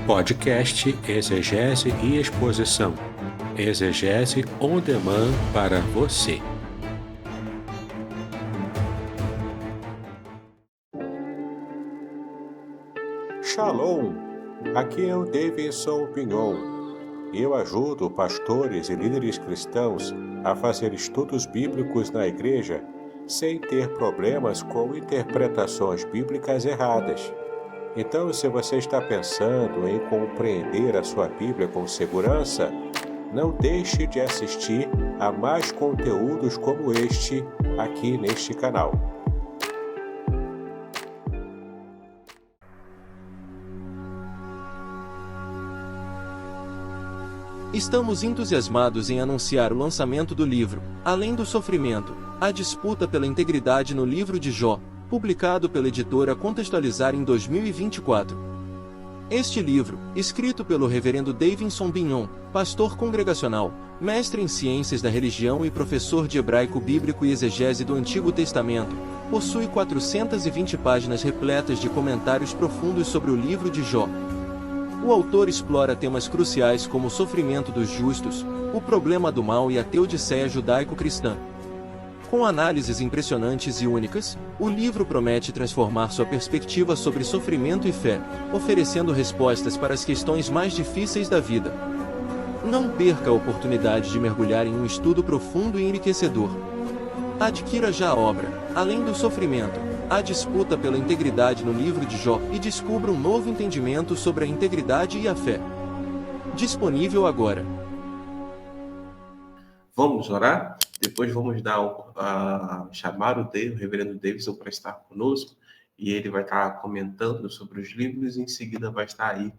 Podcast Exegese e Exposição. Exegese on demand para você. Shalom! Aqui é o Davidson Pignon. Eu ajudo pastores e líderes cristãos a fazer estudos bíblicos na igreja sem ter problemas com interpretações bíblicas erradas. Então, se você está pensando em compreender a sua Bíblia com segurança, não deixe de assistir a mais conteúdos como este aqui neste canal. Estamos entusiasmados em anunciar o lançamento do livro, Além do Sofrimento, a disputa pela integridade no livro de Jó, publicado pela editora Contextualizar em 2024. Este livro, escrito pelo reverendo Davidson Pignon, pastor congregacional, mestre em ciências da religião e professor de hebraico bíblico e exegese do Antigo Testamento, possui 420 páginas repletas de comentários profundos sobre o livro de Jó. O autor explora temas cruciais como o sofrimento dos justos, o problema do mal e a teodiceia judaico-cristã. Com análises impressionantes e únicas, o livro promete transformar sua perspectiva sobre sofrimento e fé, oferecendo respostas para as questões mais difíceis da vida. Não perca a oportunidade de mergulhar em um estudo profundo e enriquecedor. Adquira já a obra, Além do Sofrimento, a disputa pela integridade no livro de Jó e descubra um novo entendimento sobre a integridade e a fé. Disponível agora. Vamos orar? Depois vamos chamar o reverendo Davidson para estar conosco e ele vai estar comentando sobre os livros e em seguida vai estar aí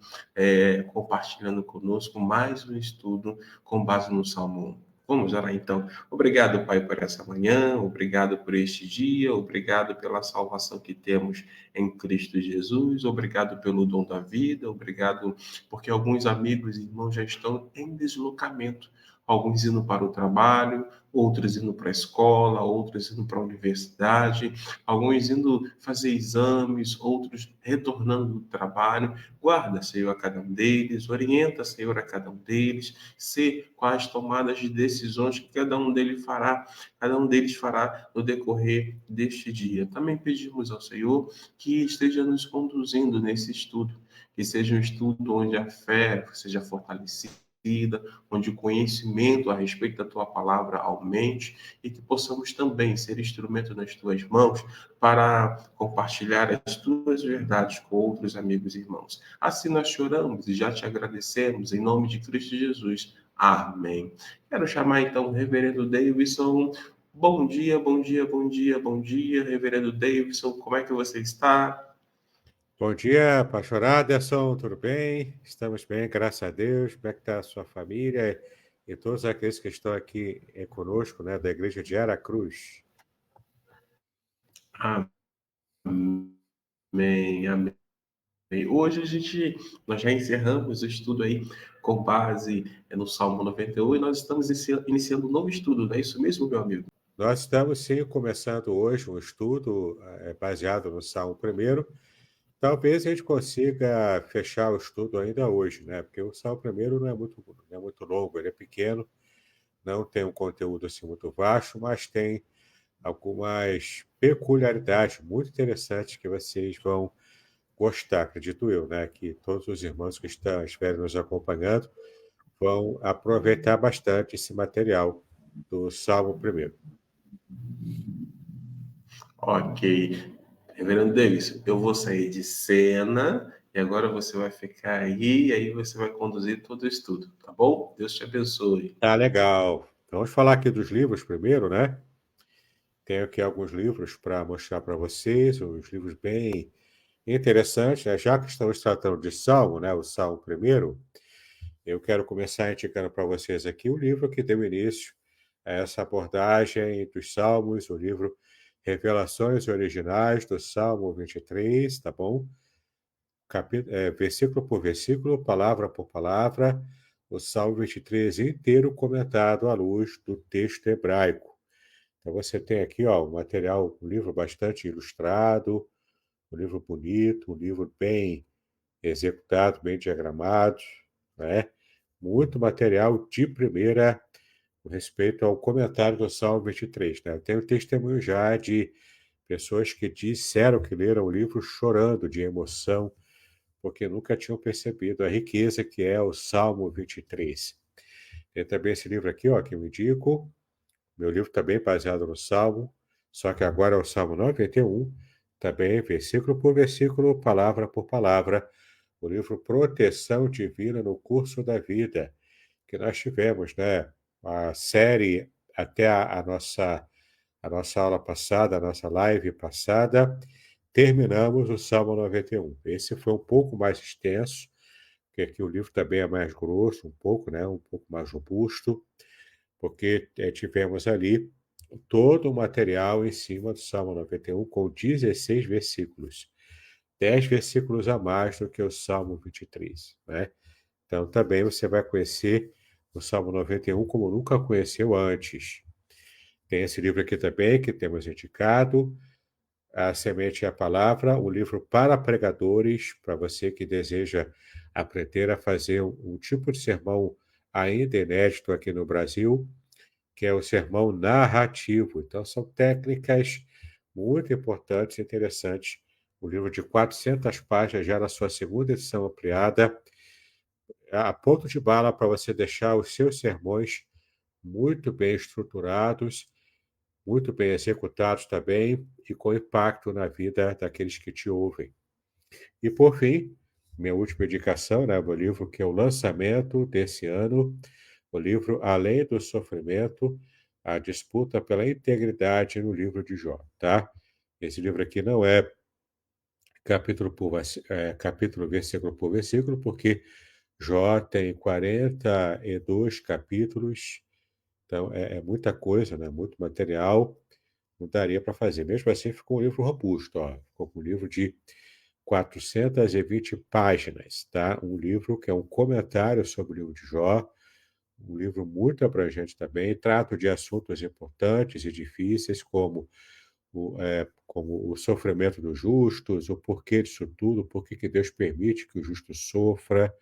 compartilhando conosco mais um estudo com base no Salmo 1. Vamos orar então. Obrigado, Pai, por essa manhã, obrigado por este dia, obrigado pela salvação que temos em Cristo Jesus, obrigado pelo dom da vida, obrigado porque alguns amigos e irmãos já estão em deslocamento. Alguns indo para o trabalho, outros indo para a escola, outros indo para a universidade, alguns indo fazer exames, outros retornando do trabalho. Guarda, Senhor, a cada um deles, orienta, Senhor, a cada um deles, ser quais tomadas de decisões que cada um deles fará no decorrer deste dia. Também pedimos ao Senhor que esteja nos conduzindo nesse estudo, que seja um estudo onde a fé seja fortalecida, onde o conhecimento a respeito da tua palavra aumente e que possamos também ser instrumento nas tuas mãos para compartilhar as tuas verdades com outros amigos e irmãos. Assim nós choramos e já te agradecemos em nome de Cristo Jesus. Amém. Quero chamar então o reverendo Davidson. Bom dia, bom dia, bom dia, bom dia, reverendo Davidson. Como é que você está? Bom dia, pastor Aderson, tudo bem? Estamos bem, graças a Deus. Como é que está a sua família e todos aqueles que estão aqui conosco, né, da igreja de Aracruz? Amém, amém. Hoje nós já encerramos o estudo aí com base no Salmo 91 e nós estamos iniciando um novo estudo, não é isso mesmo, meu amigo? Nós estamos, sim, começando hoje um estudo baseado no Salmo 1. Talvez a gente consiga fechar o estudo ainda hoje, né? Porque o Salmo 1 não é muito longo, ele é pequeno, não tem um conteúdo assim muito vasto, mas tem algumas peculiaridades muito interessantes que vocês vão gostar, acredito eu, né? Que todos os irmãos que estiverem nos acompanhando vão aproveitar bastante esse material do Salmo 1. Ok. Reverendo Davis, eu vou sair de cena e agora você vai ficar aí e aí você vai conduzir todo o estudo, tá bom? Deus te abençoe. Tá legal. Então, vamos falar aqui dos livros primeiro, né? Tenho aqui alguns livros para mostrar para vocês, uns livros bem interessantes, né? Já que estamos tratando de Salmo, né? O Salmo 1, eu quero começar indicando para vocês aqui o livro que deu início a essa abordagem dos Salmos, o livro Revelações Originais do Salmo 23, tá bom? Versículo por versículo, palavra por palavra, o Salmo 23 inteiro comentado à luz do texto hebraico. Então você tem aqui, ó, um material, um livro bastante ilustrado, um livro bonito, um livro bem executado, bem diagramado, né? Muito material de primeira com respeito ao comentário do Salmo 23, né? Eu tenho testemunho já de pessoas que disseram que leram o livro chorando de emoção, porque nunca tinham percebido a riqueza que é o Salmo 23. Tem também esse livro aqui, ó, que eu indico. Meu livro também baseado no Salmo, só que agora é o Salmo 91, também versículo por versículo, palavra por palavra, o livro Proteção Divina no Curso da Vida, que nós tivemos, né? A série até a nossa aula passada, a nossa live passada, terminamos o Salmo 91. Esse foi um pouco mais extenso, porque aqui o livro também é mais grosso, um pouco, né? Um pouco mais robusto, porque tivemos ali todo o material em cima do Salmo 91 com 16 versículos. 10 versículos a mais do que o Salmo 23, né? Então também você vai conhecer o Salmo 91 como nunca conheceu antes. Tem esse livro aqui também que temos indicado, A Semente e a Palavra, o livro para pregadores, para você que deseja aprender a fazer um tipo de sermão ainda inédito aqui no Brasil, que é o sermão narrativo. Então, são técnicas muito importantes e interessantes. O livro de 400 páginas, já na sua segunda edição ampliada, a ponto de bala para você deixar os seus sermões muito bem estruturados, muito bem executados também e com impacto na vida daqueles que te ouvem. E, por fim, minha última indicação, né, o livro que é o lançamento desse ano, o livro Além do Sofrimento, a disputa pela integridade no livro de Jó, tá? Esse livro aqui não é capítulo, versículo por versículo, porque Jó tem 42 capítulos, então é muita coisa, né? Muito material, não daria para fazer. Mesmo assim, ficou um livro robusto, ó. Ficou um livro de 420 páginas, tá? Um livro que é um comentário sobre o livro de Jó, um livro muito abrangente também, trata de assuntos importantes e difíceis, como o sofrimento dos justos, o porquê disso tudo, por que Deus permite que o justo sofra,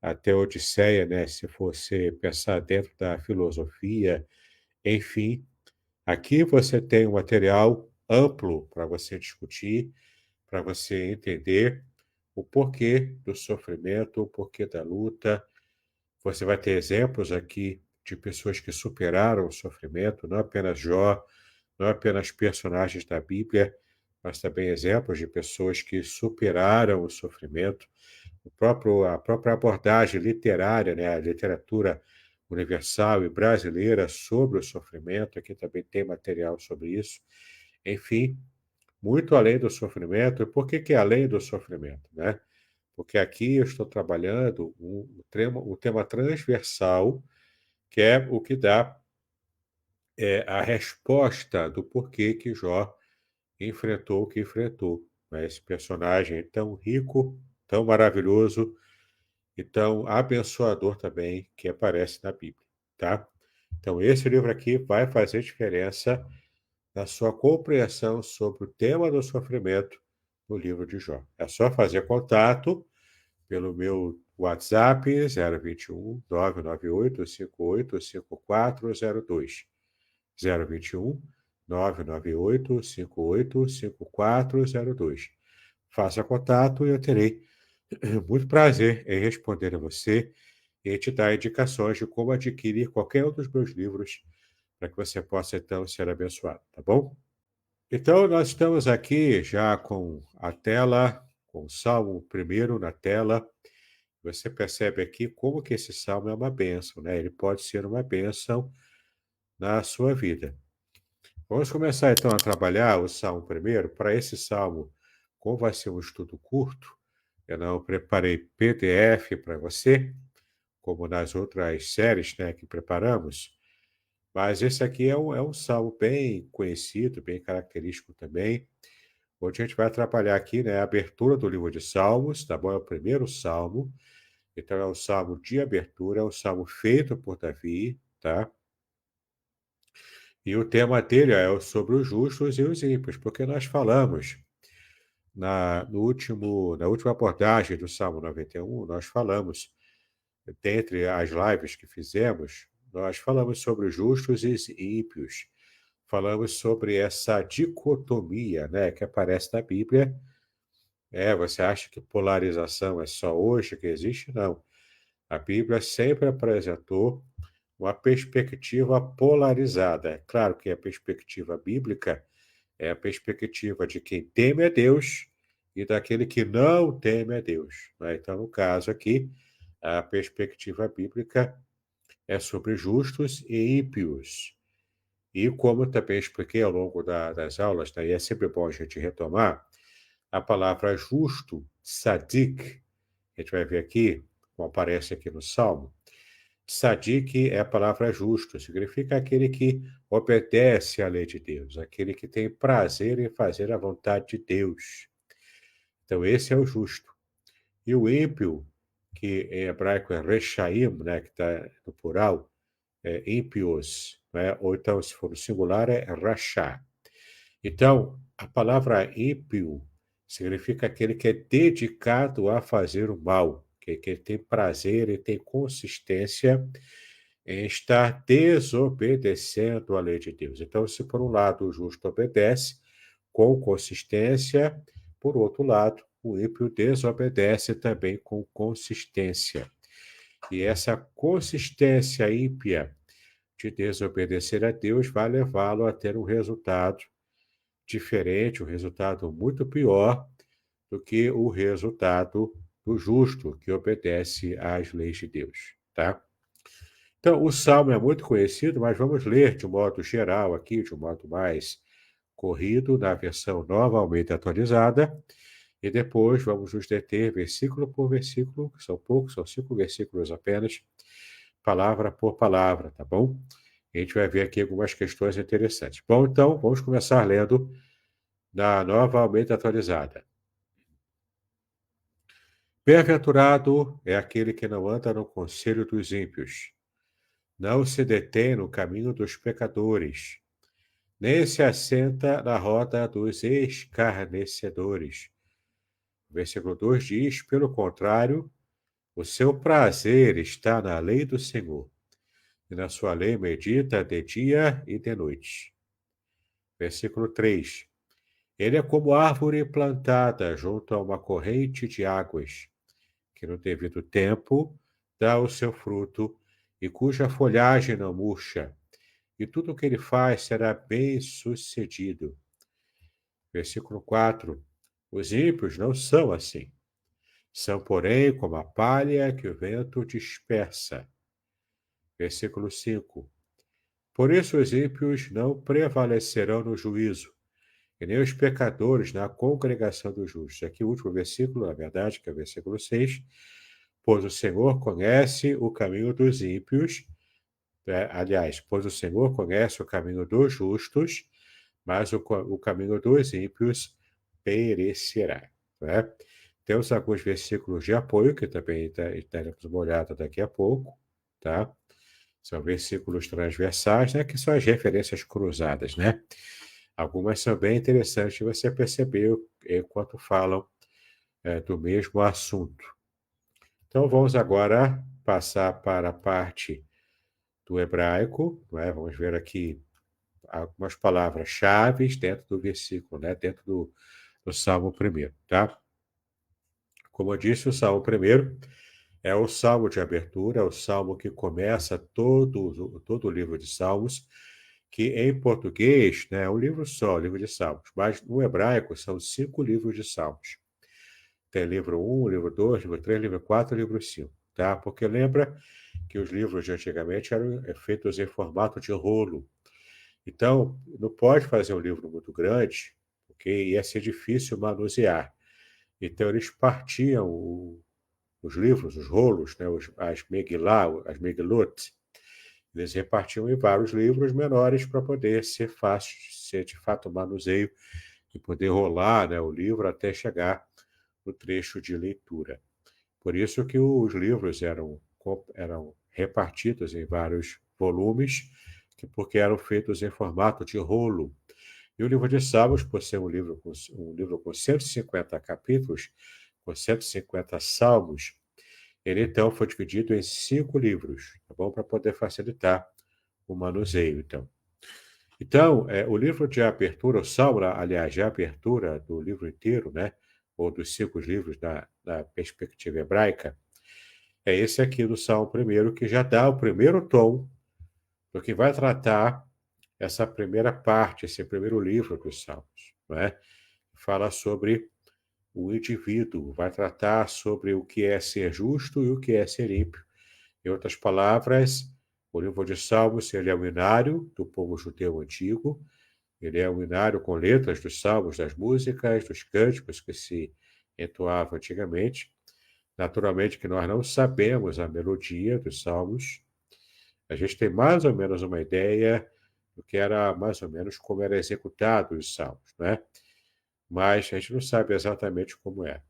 até a Odisseia, né, se você pensar dentro da filosofia, enfim. Aqui você tem um material amplo para você discutir, para você entender o porquê do sofrimento, o porquê da luta. Você vai ter exemplos aqui de pessoas que superaram o sofrimento, não apenas Jó, não apenas personagens da Bíblia, mas também exemplos de pessoas que superaram o sofrimento. A própria abordagem literária, né, a literatura universal e brasileira sobre o sofrimento, aqui também tem material sobre isso. Enfim, muito além do sofrimento. E por que além do sofrimento, né? Porque aqui eu estou trabalhando um tema transversal, que é o que dá a resposta do porquê que Jó enfrentou o que enfrentou, né? Esse personagem tão rico, tão maravilhoso e tão abençoador também que aparece na Bíblia, tá? Então, esse livro aqui vai fazer diferença na sua compreensão sobre o tema do sofrimento no livro de Jó. É só fazer contato pelo meu WhatsApp 021 998 58 5402. 021 998 58 5402. Faça contato e eu terei muito prazer em responder a você e te dar indicações de como adquirir qualquer um dos meus livros para que você possa, então, ser abençoado, tá bom? Então, nós estamos aqui já com a tela, com o Salmo primeiro na tela. Você percebe aqui como que esse salmo é uma bênção, né? Ele pode ser uma bênção na sua vida. Vamos começar então a trabalhar o salmo primeiro. Para esse salmo, como vai ser um estudo curto, eu não preparei PDF para você, como nas outras séries, né, que preparamos, mas esse aqui é um salmo bem conhecido, bem característico também, onde a gente vai trabalhar aqui, né, a abertura do livro de Salmos, tá bom? É o primeiro salmo, então é um salmo de abertura, é um salmo feito por Davi, tá? E o tema dele é sobre os justos e os ímpios, porque nós falamos na última abordagem do Salmo 91, nós falamos, dentre as lives que fizemos, nós falamos sobre os justos e os ímpios. Falamos sobre essa dicotomia, né, que aparece na Bíblia. Você acha que polarização é só hoje que existe? Não. A Bíblia sempre apresentou uma perspectiva polarizada. É claro que a perspectiva bíblica é a perspectiva de quem teme a Deus e daquele que não teme a Deus, né? Então, no caso aqui, a perspectiva bíblica é sobre justos e ímpios. E como também expliquei ao longo das aulas, né, e é sempre bom a gente retomar, a palavra justo, tzadik, a gente vai ver aqui, como aparece aqui no Salmo, tzadik é a palavra justo, significa aquele que obedece à lei de Deus, aquele que tem prazer em fazer a vontade de Deus. Então, esse é o justo. E o ímpio, que em hebraico é rechaim, né, que está no plural, é ímpios, né? Ou então, se for no singular, é rachá. Então, a palavra ímpio significa aquele que é dedicado a fazer o mal, que tem prazer e tem consistência em estar desobedecendo à lei de Deus. Então, se por um lado o justo obedece com consistência, por outro lado, o ímpio desobedece também com consistência. E essa consistência ímpia de desobedecer a Deus vai levá-lo a ter um resultado diferente, um resultado muito pior do que o resultado do justo que obedece às leis de Deus, tá? Então, o Salmo é muito conhecido, mas vamos ler de modo geral aqui, de um modo mais corrido, na versão nova Almeida atualizada, e depois vamos nos deter versículo por versículo, que são poucos, são 5 versículos apenas, palavra por palavra, tá bom? A gente vai ver aqui algumas questões interessantes. Bom, então, vamos começar lendo na nova Almeida atualizada. Bem-aventurado é aquele que não anda no conselho dos ímpios, não se detém no caminho dos pecadores, nem se assenta na roda dos escarnecedores. O versículo 2 diz, pelo contrário, o seu prazer está na lei do Senhor, e na sua lei medita de dia e de noite. Versículo 3. Ele é como árvore plantada junto a uma corrente de águas, que no devido tempo dá o seu fruto e cuja folhagem não murcha, e tudo o que ele faz será bem-sucedido. Versículo 4. Os ímpios não são assim. São, porém, como a palha que o vento dispersa. Versículo 5. Por isso os ímpios não prevalecerão no juízo, e nem os pecadores na congregação dos justos. Aqui o último versículo, na verdade, que é o versículo 6. Pois o Senhor conhece o caminho dos ímpios, aliás, pois o Senhor conhece o caminho dos justos, mas o caminho dos ímpios perecerá. Né? Temos alguns versículos de apoio, que também teremos uma olhada daqui a pouco, tá? São versículos transversais, né, que são as referências cruzadas, né? Algumas são bem interessantes, você percebeu enquanto falam do mesmo assunto. Então, vamos agora passar para a parte do hebraico, né? Vamos ver aqui algumas palavras-chave dentro do versículo, né? Dentro do Salmo 1, tá? Como eu disse, o Salmo 1 é o salmo de abertura, é o salmo que começa todo o livro de Salmos, que em português, né, é um livro só, o livro de Salmos, mas no hebraico são 5 livros de Salmos. Tem livro 1, livro 2, livro 3, livro 4, livro 5, tá? Porque lembra que os livros de antigamente eram feitos em formato de rolo. Então, não pode fazer um livro muito grande, porque ia ser difícil manusear. Então, eles partiam os livros, os rolos, né, as Megilá, as Megilot, eles repartiam em vários livros menores para poder ser fácil, ser de fato manuseio e poder rolar, né, o livro até chegar no trecho de leitura. Por isso que os livros eram repartidos em vários volumes, porque eram feitos em formato de rolo. E o livro de Salmos, por ser um livro com 150 capítulos, com 150 salmos, ele então foi dividido em 5 livros, tá bom? Para poder facilitar o manuseio, então. Então, o livro de abertura, o Salmo, aliás, de abertura do livro inteiro, né? Ou dos 5 livros da perspectiva hebraica, é esse aqui do Salmo primeiro, que já dá o primeiro tom do que vai tratar essa primeira parte, esse primeiro livro dos Salmos, não é? Fala sobre o indivíduo, vai tratar sobre o que é ser justo e o que é ser ímpio. Em outras palavras, o livro de Salmos ele é o inário do povo judeu antigo, ele é o inário com letras dos salmos, das músicas, dos cânticos que se entoavam antigamente. Naturalmente que nós não sabemos a melodia dos salmos, a gente tem mais ou menos uma ideia do que era mais ou menos como era executado os salmos, né? Mas a gente não sabe exatamente como é.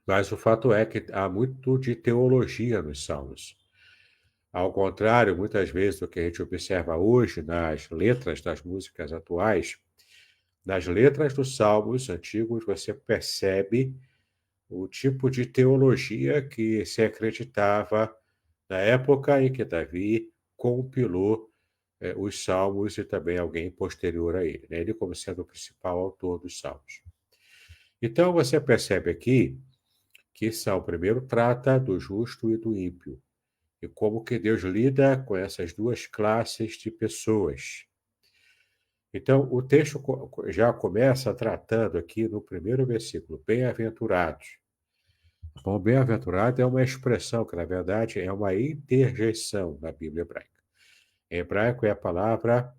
Mas o fato é que há muito de teologia nos salmos. Ao contrário, muitas vezes, do que a gente observa hoje nas letras das músicas atuais, nas letras dos salmos antigos você percebe o tipo de teologia que se acreditava na época em que Davi compilou os salmos e também alguém posterior a ele, né? Ele como sendo o principal autor dos salmos. Então você percebe aqui que Salmo primeiro trata do justo e do ímpio, e como que Deus lida com essas duas classes de pessoas. Então, o texto já começa tratando aqui no primeiro versículo, bem-aventurados. Bom, bem-aventurado é uma expressão que, na verdade, é uma interjeição na Bíblia hebraica. Em hebraico é a palavra,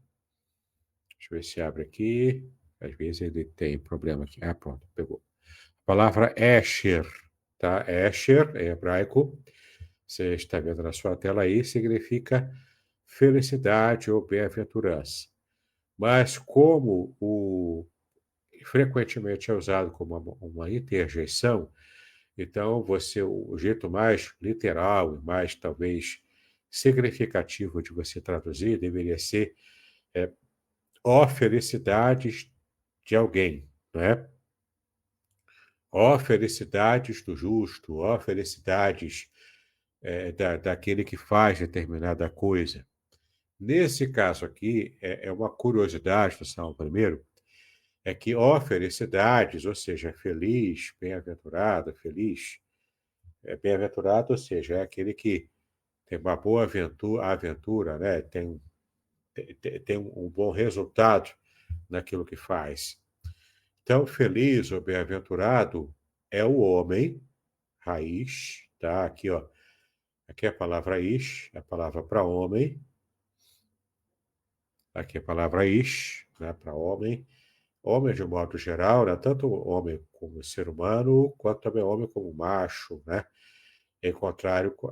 deixa eu ver se abre aqui, às vezes ele tem problema aqui. Ah, pronto, pegou. A palavra Esher, tá? Esher, em hebraico, você está vendo na sua tela aí, significa felicidade ou bem-aventurança. Mas como frequentemente é usado como uma interjeição, então o jeito mais literal e mais talvez significativo de você traduzir deveria ser ó felicidades de alguém, não é? Ó felicidades do justo, ó felicidades daquele que faz determinada coisa. Nesse caso aqui, é uma curiosidade do Salmo primeiro, é que ó felicidades, ou seja, feliz, bem-aventurado, feliz, bem-aventurado, ou seja, é aquele que tem uma boa aventura, né? Tem um bom resultado naquilo que faz. Então, feliz ou bem-aventurado é o homem, raiz, tá? Aqui, ó. Aqui é a palavra ish, a palavra para homem. Aqui é a palavra ish, né? Para homem. Homem, de modo geral, né? Tanto homem como ser humano, quanto também homem como macho, né?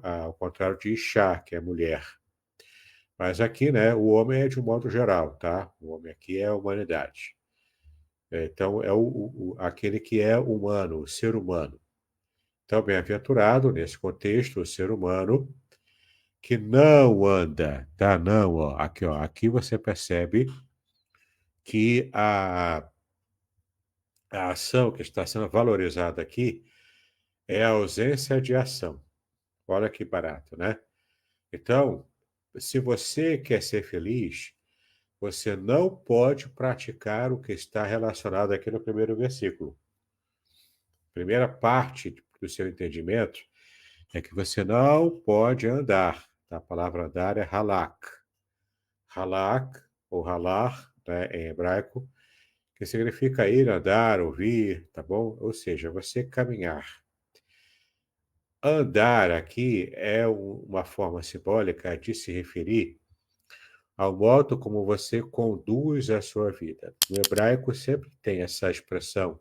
Ao contrário de Ishá, que é mulher. Mas aqui, né, o homem é de um modo geral, tá? O homem aqui é a humanidade. Então, é aquele que é humano, o ser humano. Então, bem-aventurado, nesse contexto, o ser humano que não anda, tá? Não, ó. Aqui você percebe que a ação que está sendo valorizada aqui é a ausência de ação. Olha que barato, né? Então, se você quer ser feliz, você não pode praticar o que está relacionado aqui no primeiro versículo. A primeira parte do seu entendimento é que você não pode andar. A palavra andar é halak. Halak, ou halar, né, em hebraico, que significa ir, andar, ouvir, tá bom? Ou seja, você caminhar. Andar aqui é uma forma simbólica de se referir ao modo como você conduz a sua vida. No hebraico sempre tem essa expressão,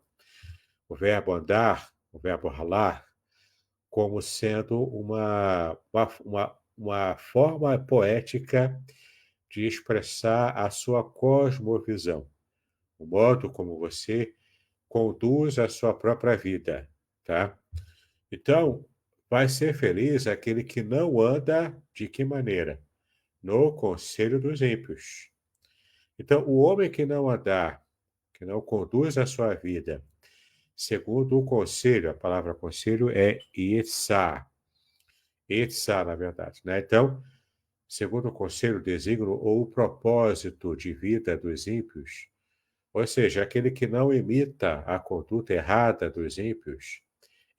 o verbo andar, o verbo ralar, como sendo uma forma poética de expressar a sua cosmovisão, o modo como você conduz a sua própria vida, tá? Então, vai ser feliz aquele que não anda de que maneira? No conselho dos ímpios. Então, o homem que não andar, que não conduz a sua vida, segundo o conselho, a palavra conselho é Yetzá. Yetzá, na verdade, né? Então, segundo o conselho, o desígnio ou o propósito de vida dos ímpios, ou seja, aquele que não imita a conduta errada dos ímpios,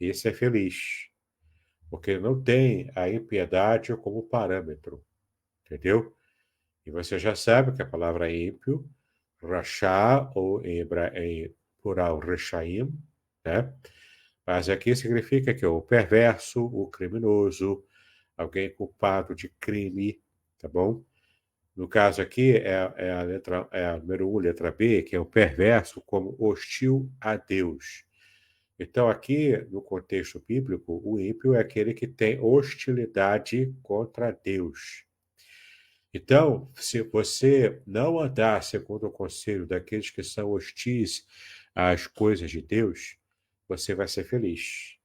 esse é feliz, porque ele não tem a impiedade como parâmetro, entendeu? E você já sabe que a palavra ímpio, rachá, ou em plural, rechaim, né? Mas aqui significa que é o perverso, o criminoso, alguém culpado de crime, tá bom? No caso aqui é a número 1, letra B, que é o perverso como hostil a Deus. Então, aqui, no contexto bíblico, o ímpio é aquele que tem hostilidade contra Deus. Então, se você não andar segundo o conselho daqueles que são hostis às coisas de Deus, você vai ser feliz.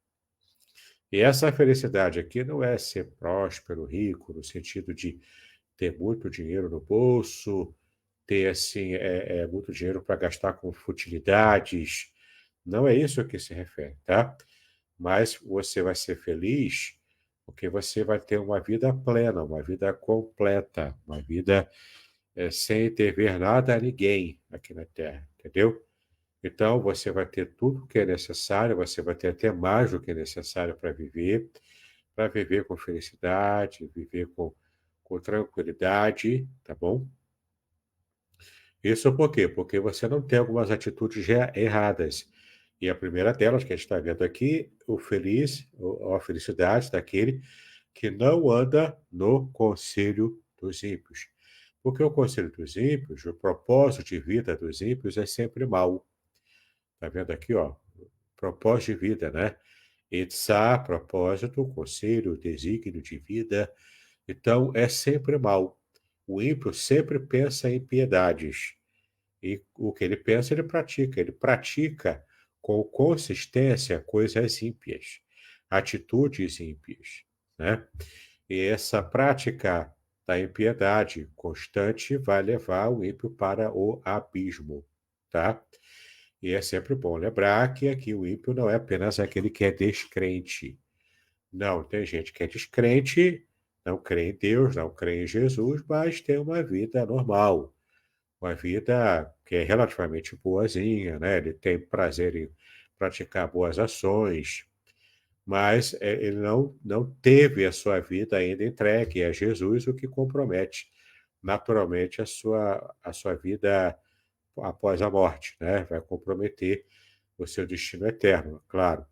E essa felicidade aqui não é ser próspero, rico, no sentido de ter muito dinheiro no bolso, ter assim muito dinheiro para gastar com futilidades. Não é isso que se refere, tá? Mas você vai ser feliz porque você vai ter uma vida plena, uma vida completa, uma vida sem dever nada a ninguém aqui na Terra, entendeu? Então, você vai ter tudo o que é necessário, você vai ter até mais do que é necessário para viver com felicidade, viver com tranquilidade, tá bom? Isso por quê? Porque você não tem algumas atitudes erradas. E a primeira delas, que a gente está vendo aqui, a felicidade daquele que não anda no conselho dos ímpios. Porque o conselho dos ímpios, o propósito de vida dos ímpios é sempre mau. Está vendo aqui, ó? Propósito de vida, né? Etzá, propósito, conselho, desígnio de vida. Então, é sempre mal. O ímpio sempre pensa em piedades. E o que ele pensa, ele pratica. Ele pratica com consistência coisas ímpias, atitudes ímpias, né? E essa prática da impiedade constante vai levar o ímpio para o abismo, tá? E é sempre bom lembrar que aqui o ímpio não é apenas aquele que é descrente. Não, tem gente que é descrente, não crê em Deus, não crê em Jesus, mas tem uma vida normal, uma vida que é relativamente boazinha, né? Ele tem prazer em praticar boas ações, mas ele não teve a sua vida ainda entregue a Jesus, o que compromete naturalmente a sua vida após a morte, né? Vai comprometer o seu destino eterno, claro.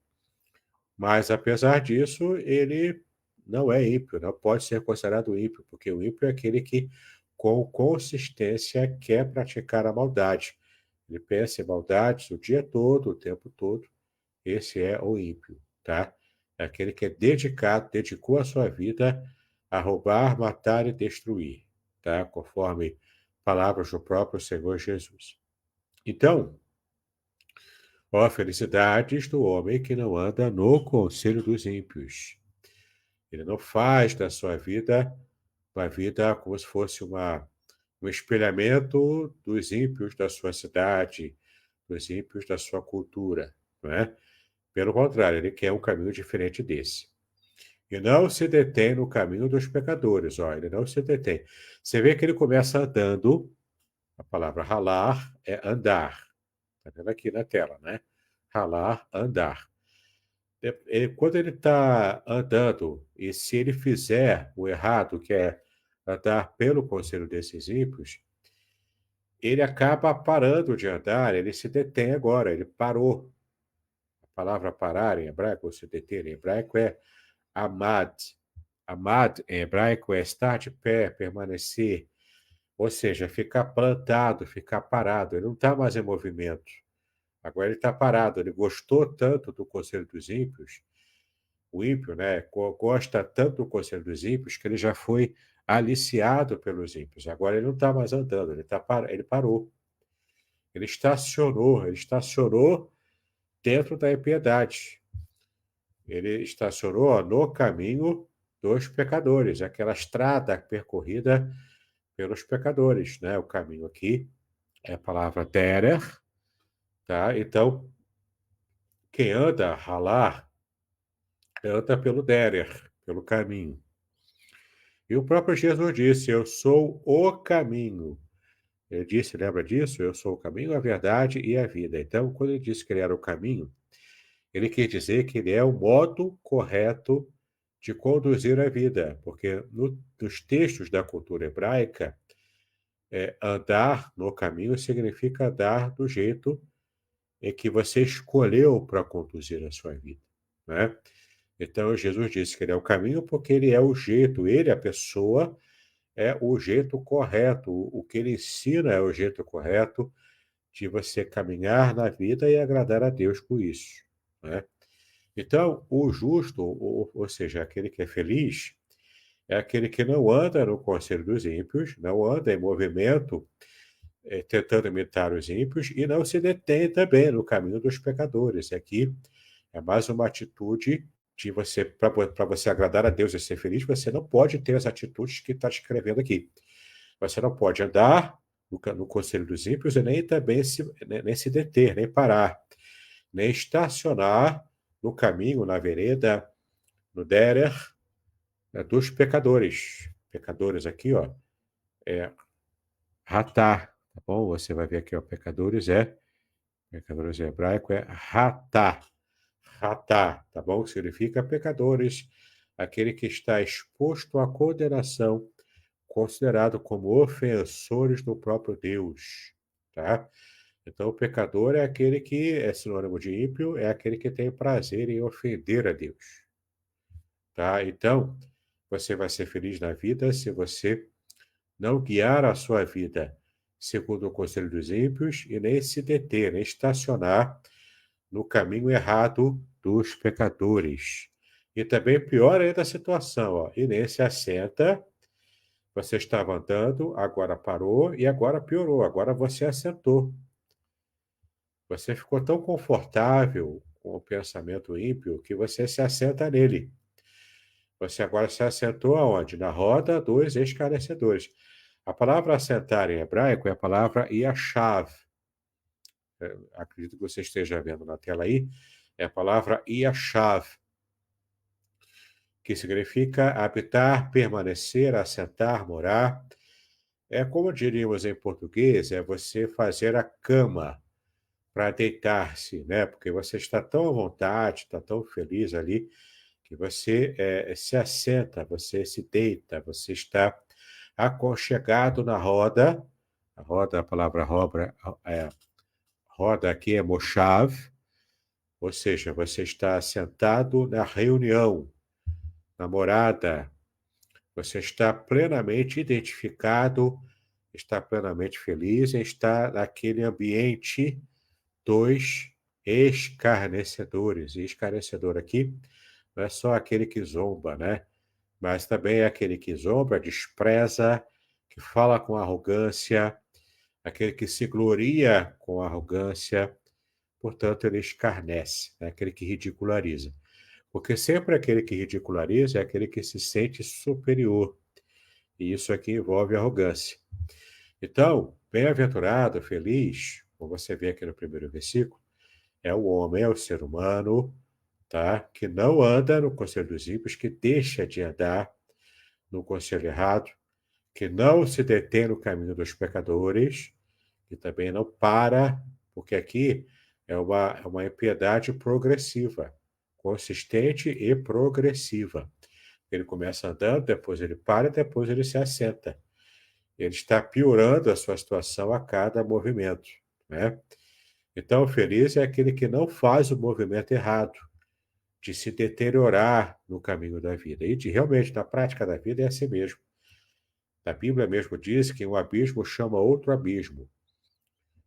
Mas, apesar disso, ele não é ímpio, não pode ser considerado ímpio, porque o ímpio é aquele que, com consistência, quer praticar a maldade. Ele pensa em maldades o dia todo, o tempo todo. Esse é o ímpio, tá? É aquele que é dedicado, dedicou a sua vida a roubar, matar e destruir, tá? Conforme palavras do próprio Senhor Jesus. Então, ó, felicidades do homem que não anda no conselho dos ímpios. Ele não faz da sua vida uma vida como se fosse um espelhamento dos ímpios da sua cidade, dos ímpios da sua cultura, não é? Pelo contrário, ele quer um caminho diferente desse. E não se detém no caminho dos pecadores, ó, ele não se detém. Você vê que ele começa andando, a palavra ralar é andar. Está vendo aqui na tela, né? Ralar, andar. Quando ele está andando, e se ele fizer o errado, que é andar pelo conselho desses ímpios, ele acaba parando de andar, ele se detém agora, ele parou. A palavra parar em hebraico, ou se deter em hebraico, é amad. Amad em hebraico é estar de pé, permanecer, ou seja, ficar plantado, ficar parado. Ele não está mais em movimento. Agora ele está parado. Ele gostou tanto do conselho dos ímpios. O ímpio, né, gosta tanto do conselho dos ímpios que ele já foi aliciado pelos ímpios. Agora ele não está mais andando, ele parou. Ele estacionou dentro da impiedade. Ele estacionou no caminho dos pecadores, aquela estrada percorrida pelos pecadores, né? O caminho aqui é a palavra derer, tá? Então, quem anda, ralar, anda pelo derer, pelo caminho. E o próprio Jesus disse: Eu sou o caminho. Ele disse, lembra disso? Eu sou o caminho, a verdade e a vida. Então, quando ele disse que ele era o caminho, ele quer dizer que ele é o modo correto de conduzir a vida, porque nos textos da cultura hebraica, andar no caminho significa andar do jeito em que você escolheu para conduzir a sua vida, né? Então, Jesus disse que ele é o caminho porque ele é o jeito, ele, a pessoa, é o jeito correto. O que ele ensina é o jeito correto de você caminhar na vida e agradar a Deus com isso, né? Então, o justo, ou seja, aquele que é feliz, é aquele que não anda no conselho dos ímpios, não anda em movimento tentando imitar os ímpios e não se detém também no caminho dos pecadores. Aqui é mais uma atitude de você, para você agradar a Deus e ser feliz, você não pode ter as atitudes que está descrevendo aqui. Você não pode andar no conselho dos ímpios e nem também nem se deter, nem parar, nem estacionar no caminho, na vereda, no derer, dos pecadores. Pecadores aqui, ó, é ratá, tá bom? Você vai ver aqui, ó, pecadores em hebraico é ratá, ratá, tá bom? Significa pecadores, aquele que está exposto à condenação, considerado como ofensores do próprio Deus, tá? Então, o pecador é aquele que é sinônimo de ímpio, é aquele que tem prazer em ofender a Deus, tá? Então, você vai ser feliz na vida se você não guiar a sua vida segundo o conselho dos ímpios e nem se deter, nem estacionar no caminho errado dos pecadores. E também pior ainda a situação, ó, e nem se assenta. Você estava andando, agora parou e agora piorou, agora você assentou. Você ficou tão confortável com o pensamento ímpio que você se assenta nele. Você agora se assentou aonde? Na roda dos escarnecedores. A palavra assentar em hebraico é a palavra yashav. Acredito que você esteja vendo na tela aí. É a palavra yashav, que significa habitar, permanecer, assentar, morar. É como diríamos em português, é você fazer a cama para deitar-se, né? Porque você está tão à vontade, está tão feliz ali, que você se assenta, você se deita, você está aconchegado na roda. A roda, a palavra roda aqui é moshav, ou seja, você está sentado na reunião, na morada, você está plenamente identificado, está plenamente feliz, está naquele ambiente dos escarnecedores. E escarnecedor aqui não é só aquele que zomba, né? Mas também é aquele que zomba, despreza, que fala com arrogância, aquele que se gloria com arrogância, portanto, ele escarnece, é aquele que ridiculariza. Porque sempre aquele que ridiculariza é aquele que se sente superior. E isso aqui envolve arrogância. Então, bem-aventurado, feliz, como você vê aqui no primeiro versículo, é o homem, é o ser humano, tá? Que não anda no conselho dos ímpios, que deixa de andar no conselho errado, que não se detém no caminho dos pecadores, que também não para, porque aqui é uma impiedade progressiva, consistente e progressiva. Ele começa andando, depois ele para, depois ele se assenta. Ele está piorando a sua situação a cada movimento, né? Então, feliz é aquele que não faz o movimento errado, de se deteriorar no caminho da vida. E realmente, na prática da vida, é assim mesmo. A Bíblia mesmo diz que um abismo chama outro abismo.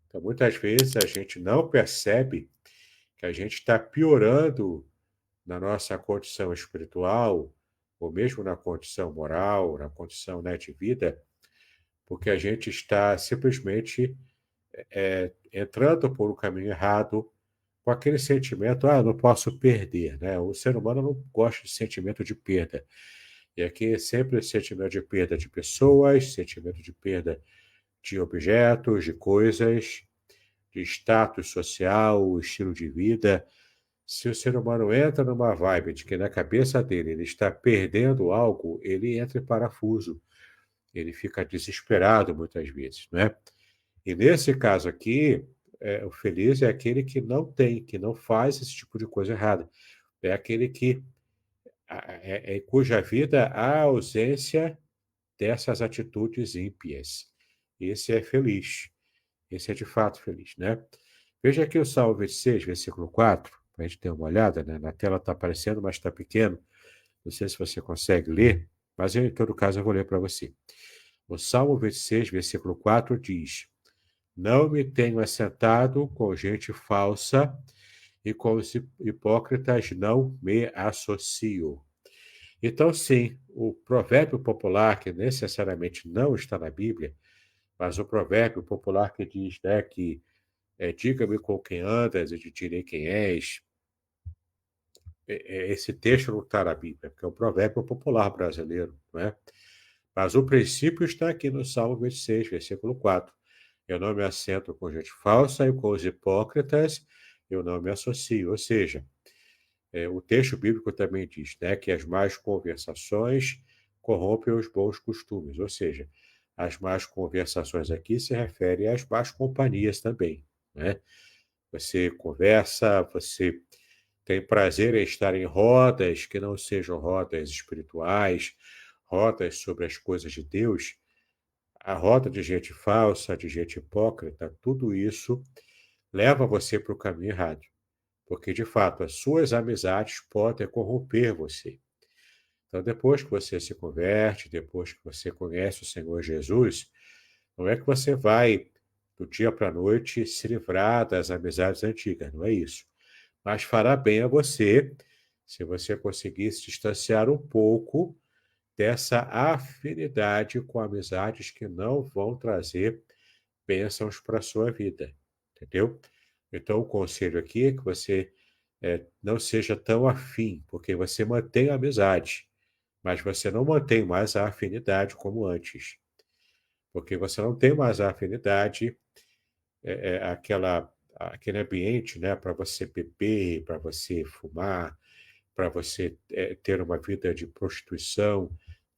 Então, muitas vezes a gente não percebe que a gente está piorando na nossa condição espiritual, ou mesmo na condição moral, na condição, né, de vida, porque a gente está simplesmente entrando por um caminho errado, com aquele sentimento, não posso perder, né? O ser humano não gosta de sentimento de perda. E aqui sempre sentimento de perda de pessoas, sentimento de perda de objetos, de coisas, de status social, estilo de vida. Se o ser humano entra numa vibe de que na cabeça dele ele está perdendo algo, ele entra em parafuso. Ele fica desesperado muitas vezes, né? E nesse caso aqui, o feliz é aquele que não tem, que não faz esse tipo de coisa errada. É aquele que, cuja vida há ausência dessas atitudes ímpias. Esse é feliz. Esse é de fato feliz, né? Veja aqui o Salmo 26, versículo 4, para a gente ter uma olhada, né? Na tela está aparecendo, mas está pequeno. Não sei se você consegue ler, mas em todo caso eu vou ler para você. O Salmo 26, versículo 4 diz: Não me tenho assentado com gente falsa e com os hipócritas não me associo. Então, sim, o provérbio popular, que necessariamente não está na Bíblia, mas o provérbio popular que diz, né, que diga-me com quem andas e te direi quem és, esse texto não está na Bíblia, porque é um provérbio popular brasileiro, não é? Mas o princípio está aqui no Salmo 26, versículo 4. Eu não me assento com gente falsa e com os hipócritas eu não me associo. Ou seja, o texto bíblico também diz, né, que as más conversações corrompem os bons costumes. Ou seja, as más conversações aqui se referem às más companhias também, né? Você conversa, você tem prazer em estar em rodas que não sejam rodas espirituais, rodas sobre as coisas de Deus, a roda de gente falsa, de gente hipócrita, tudo isso leva você para o caminho errado. Porque, de fato, as suas amizades podem corromper você. Então, depois que você se converte, depois que você conhece o Senhor Jesus, não é que você vai, do dia para a noite, se livrar das amizades antigas, não é isso. Mas fará bem a você se você conseguir se distanciar um pouco dessa afinidade com amizades que não vão trazer bênçãos para a sua vida, entendeu? Então, o conselho aqui é que você não seja tão afim, porque você mantém a amizade, mas você não mantém mais a afinidade como antes, porque você não tem mais a afinidade, aquele ambiente, né, para você beber, para você fumar, para você ter uma vida de prostituição,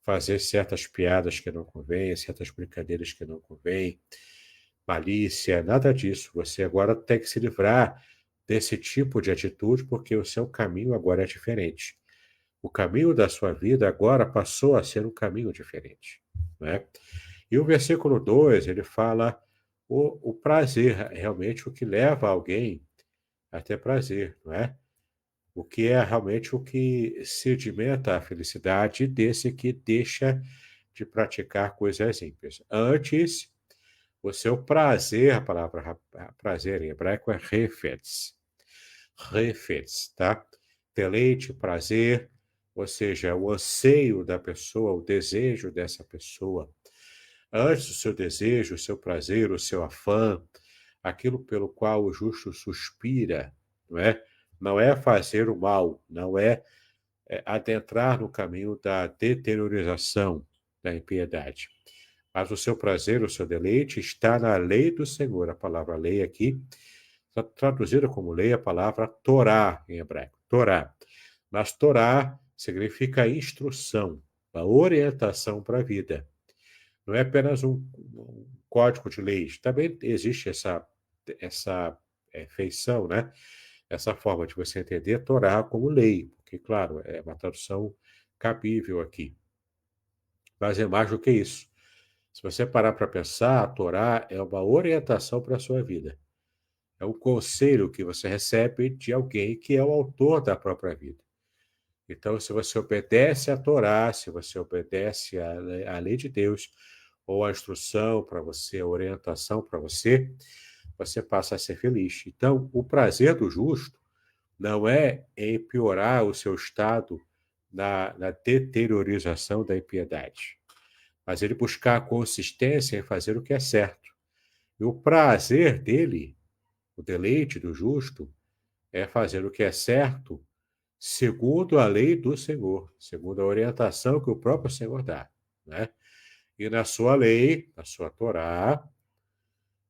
fazer certas piadas que não convêm, certas brincadeiras que não convêm, malícia, nada disso. Você agora tem que se livrar desse tipo de atitude, porque o seu caminho agora é diferente. O caminho da sua vida agora passou a ser um caminho diferente, né? E o versículo 2 ele fala o prazer, realmente o que leva alguém a ter prazer, não é? O que é realmente o que sedimenta a felicidade desse que deixa de praticar coisas ímpias. Antes, o seu prazer, a palavra prazer em hebraico é refetz. Refetz, tá? Deleite, prazer, ou seja, o anseio da pessoa, o desejo dessa pessoa. Antes o seu desejo, o seu prazer, o seu afã, aquilo pelo qual o justo suspira, não é? Não é fazer o mal, não é, adentrar no caminho da deteriorização, da impiedade. Mas o seu prazer, o seu deleite está na lei do Senhor. A palavra lei aqui, traduzida como lei, a palavra Torá em hebraico. Torá. Mas Torá significa instrução, a orientação para a vida. Não é apenas um código de leis. Também existe essa feição, né? Essa forma de você entender a Torá como lei, porque, claro, é uma tradução cabível aqui. Mas é mais do que isso. Se você parar para pensar, a Torá é uma orientação para a sua vida. É um conselho que você recebe de alguém que é o autor da própria vida. Então, se você obedece à Torá, se você obedece à lei de Deus, ou à instrução para você, a orientação para você, você passa a ser feliz. Então, o prazer do justo não é em piorar o seu estado na deteriorização da impiedade, mas ele buscar a consistência em fazer o que é certo. E o prazer dele, o deleite do justo, é fazer o que é certo segundo a lei do Senhor, segundo a orientação que o próprio Senhor dá, né? E na sua lei, na sua Torá,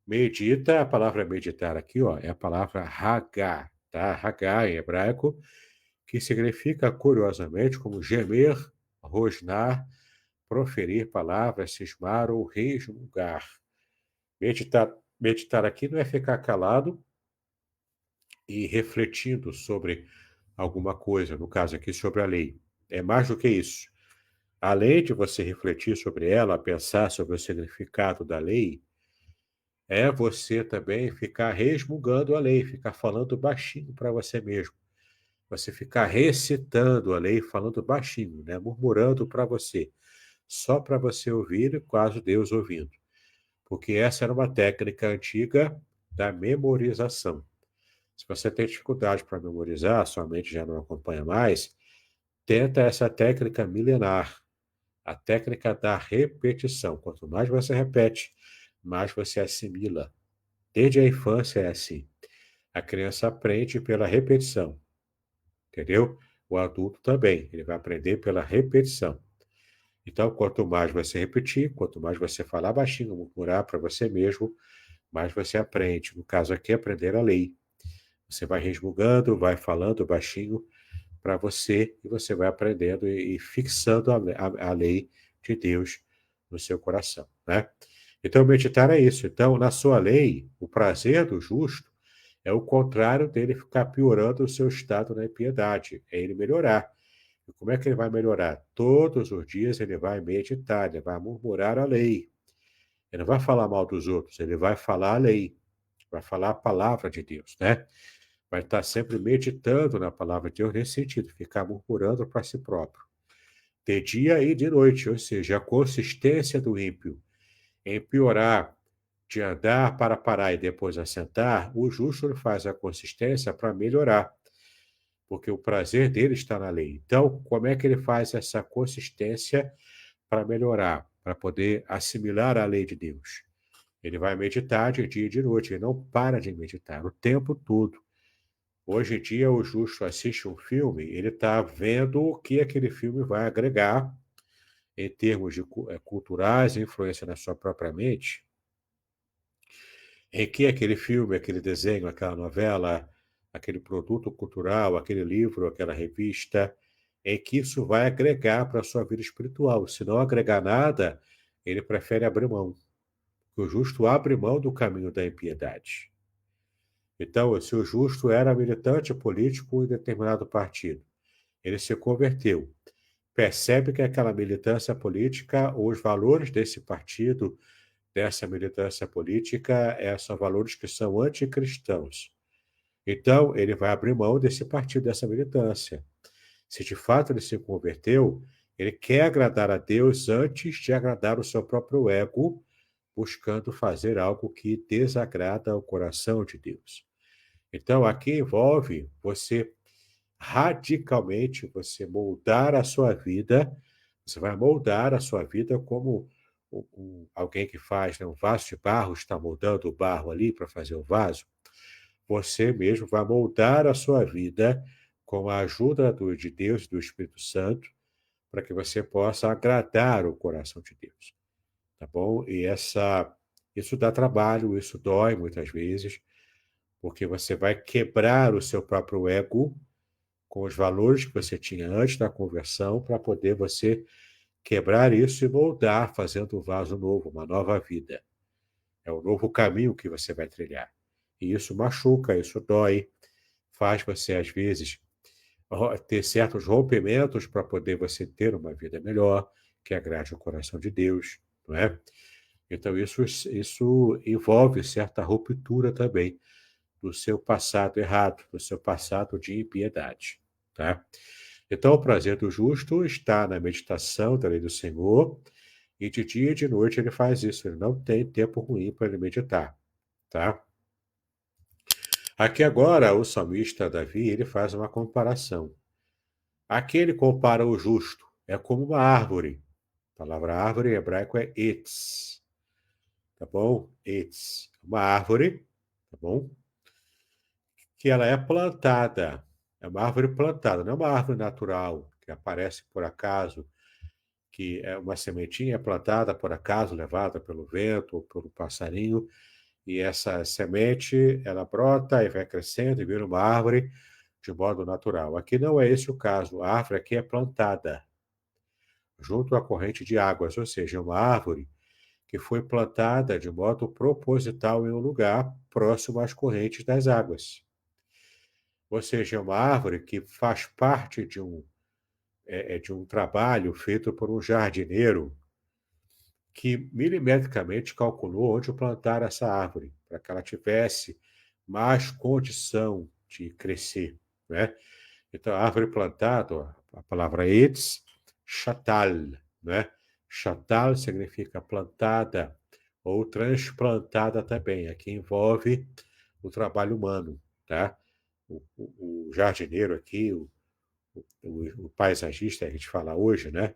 medita, a palavra meditar aqui, ó, é a palavra Hagá, tá? Hagá em hebraico, que significa, curiosamente, como gemer, rosnar, proferir palavras, cismar ou resmungar. Meditar aqui não é ficar calado e refletindo sobre alguma coisa, no caso aqui sobre a lei. É mais do que isso. Além de você refletir sobre ela, pensar sobre o significado da lei, é você também ficar resmungando a lei, ficar falando baixinho para você mesmo. Você ficar recitando a lei, falando baixinho, né? Murmurando para você, só para você ouvir, quase Deus ouvindo. Porque essa era uma técnica antiga da memorização. Se você tem dificuldade para memorizar, sua mente já não acompanha mais, tenta essa técnica milenar, a técnica da repetição. Quanto mais você repete, mais você assimila. Desde a infância é assim. A criança aprende pela repetição, entendeu? O adulto também, ele vai aprender pela repetição. Então, quanto mais você repetir, quanto mais você falar baixinho, murmurar para você mesmo, mais você aprende. No caso aqui, aprender a lei. Você vai resmungando, vai falando baixinho para você e você vai aprendendo e fixando a lei de Deus no seu coração, né? Então, meditar é isso. Então, na sua lei, o prazer do justo é o contrário dele ficar piorando o seu estado na impiedade, é ele melhorar. E como é que ele vai melhorar? Todos os dias ele vai meditar, ele vai murmurar a lei. Ele não vai falar mal dos outros, ele vai falar a lei, vai falar a palavra de Deus, né? Vai estar sempre meditando na palavra de Deus nesse sentido, ficar murmurando para si próprio. De dia e de noite, ou seja, a consistência do ímpio em piorar, de andar para parar e depois assentar, o justo faz a consistência para melhorar, porque o prazer dele está na lei. Então, como é que ele faz essa consistência para melhorar, para poder assimilar a lei de Deus? Ele vai meditar de dia e de noite, ele não para de meditar o tempo todo. Hoje em dia, o justo assiste um filme, ele está vendo o que aquele filme vai agregar em termos de culturais, influência na sua própria mente, em que aquele filme, aquele desenho, aquela novela, aquele produto cultural, aquele livro, aquela revista, em que isso vai agregar para a sua vida espiritual. Se não agregar nada, ele prefere abrir mão. O justo abre mão do caminho da impiedade. Então, se o justo era militante político em determinado partido, ele se converteu, percebe que aquela militância política, os valores desse partido, dessa militância política, são valores que são anticristãos. Então, ele vai abrir mão desse partido, dessa militância. Se de fato ele se converteu, ele quer agradar a Deus antes de agradar o seu próprio ego, buscando fazer algo que desagrada ao coração de Deus. Então, aqui envolve você radicalmente você moldar a sua vida, você vai moldar a sua vida como alguém que faz, né, um vaso de barro, está moldando o barro ali para fazer o vaso. Você mesmo vai moldar a sua vida com a ajuda de Deus e do Espírito Santo, para que você possa agradar o coração de Deus, tá bom? Isso dá trabalho, isso dói muitas vezes, porque você vai quebrar o seu próprio ego com os valores que você tinha antes da conversão, para poder você quebrar isso e moldar, fazendo um vaso novo, uma nova vida. É um novo caminho que você vai trilhar. E isso machuca, isso dói, faz você, às vezes, ter certos rompimentos para poder você ter uma vida melhor, que agrade o coração de Deus, não é? Então, isso envolve certa ruptura também do seu passado errado, do seu passado de impiedade, tá? Então, o prazer do justo está na meditação da lei do Senhor, e de dia e de noite ele faz isso, ele não tem tempo ruim para ele meditar, tá? Aqui agora, o salmista Davi, ele faz uma comparação. Aqui ele compara o justo, é como uma árvore. A palavra árvore em hebraico é etz, tá bom? Etz, uma árvore, tá bom? Que ela é plantada. É uma árvore plantada, não é uma árvore natural que aparece por acaso, que é uma sementinha plantada por acaso, levada pelo vento ou pelo passarinho, e essa semente, ela brota e vai crescendo e vira uma árvore de modo natural. Aqui não é esse o caso. A árvore aqui é plantada junto à corrente de águas, ou seja, é uma árvore que foi plantada de modo proposital em um lugar próximo às correntes das águas. Ou seja, é uma árvore que faz parte de um trabalho feito por um jardineiro que milimetricamente calculou onde plantar essa árvore, para que ela tivesse mais condição de crescer, né? Então, a árvore plantada, a palavra etz, chatal, né? Chatal significa plantada ou transplantada também. Aqui envolve o trabalho humano, tá? O jardineiro aqui, o paisagista, a gente fala hoje, né?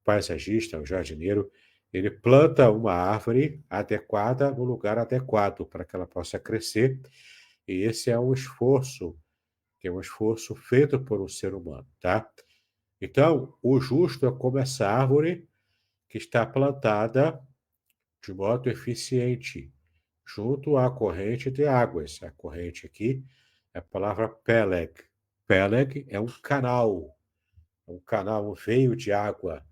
O paisagista, o jardineiro, ele planta uma árvore adequada no lugar adequado para que ela possa crescer. E esse é um esforço, que é um esforço feito por um ser humano, tá? Então, o justo é como essa árvore que está plantada de modo eficiente, junto à corrente de águas. A corrente aqui é a palavra peleg. Peleg é um canal, um veio de água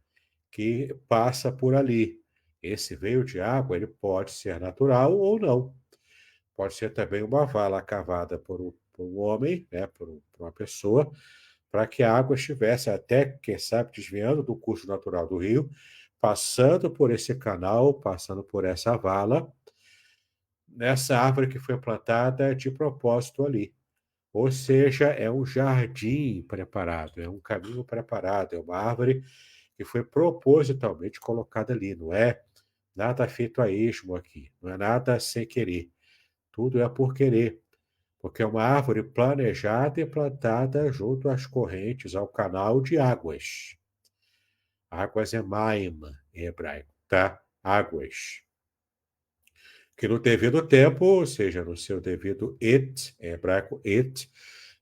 que passa por ali. Esse veio de água, ele pode ser natural ou não. Pode ser também uma vala cavada por um homem, né, por uma pessoa, para que a água estivesse até, quem sabe, desviando do curso natural do rio, passando por esse canal, passando por essa vala, nessa árvore que foi plantada de propósito ali. Ou seja, é um jardim preparado, é um caminho preparado, é uma árvore que foi propositalmente colocada ali, não é nada feito a esmo aqui, não é nada sem querer, tudo é por querer, porque é uma árvore planejada e plantada junto às correntes, ao canal de águas. Águas é maim em hebraico, tá? Águas. Que no devido tempo, ou seja, no seu devido em hebraico é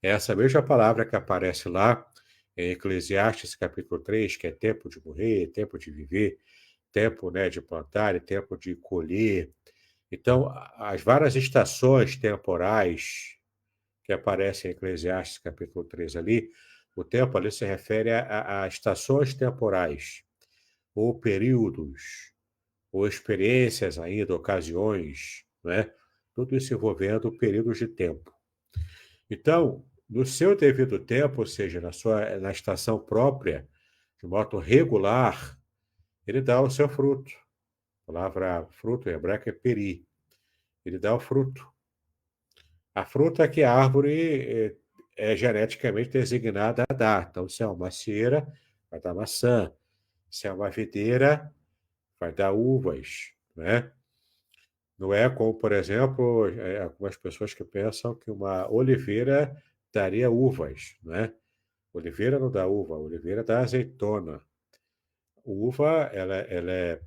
essa mesma palavra que aparece lá em Eclesiastes capítulo 3, que é tempo de morrer, tempo de viver, tempo, né, de plantar e tempo de colher. Então, as várias estações temporais que aparecem em Eclesiastes capítulo 3 ali, o tempo ali se refere a estações temporais, ou períodos, ou experiências ainda, ocasiões, né? Tudo isso envolvendo períodos de tempo. Então, no seu devido tempo, ou seja, na estação própria, de modo regular, ele dá o seu fruto. A palavra fruto em hebraico é peri. Ele dá o fruto. A fruta é que a árvore é geneticamente designada a dar. Então, se é uma macieira, vai dar maçã. Se é uma videira, vai dar uvas, né? Não é como, por exemplo, algumas pessoas que pensam que uma oliveira daria uvas, né? Oliveira não dá uva, oliveira dá azeitona. Uva, ela é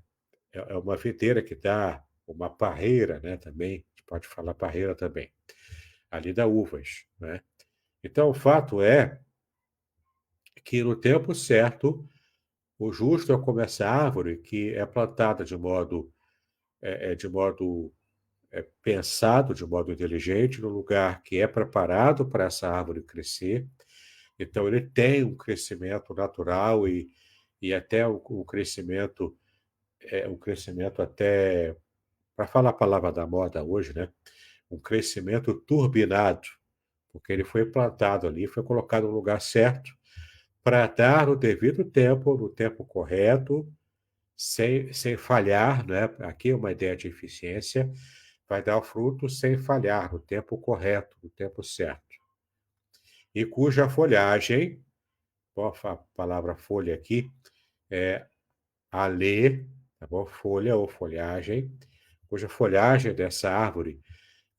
uma videira que dá uma parreira, né? Também, a gente pode falar parreira também. Ali dá uvas, né? Então, o fato é que no tempo certo, o justo é como essa árvore que é plantada de modo pensado, de modo inteligente, no lugar que é preparado para essa árvore crescer. Então, ele tem um crescimento natural e até um crescimento até, para falar a palavra da moda hoje, né? Um crescimento turbinado, porque ele foi plantado ali, foi colocado no lugar certo, para dar no devido tempo, no tempo correto, sem falhar, né? Aqui é uma ideia de eficiência, vai dar o fruto sem falhar, no tempo correto, no tempo certo. E cuja folhagem, a palavra folha aqui, é alê, tá bom? Folha ou folhagem, cuja folhagem dessa árvore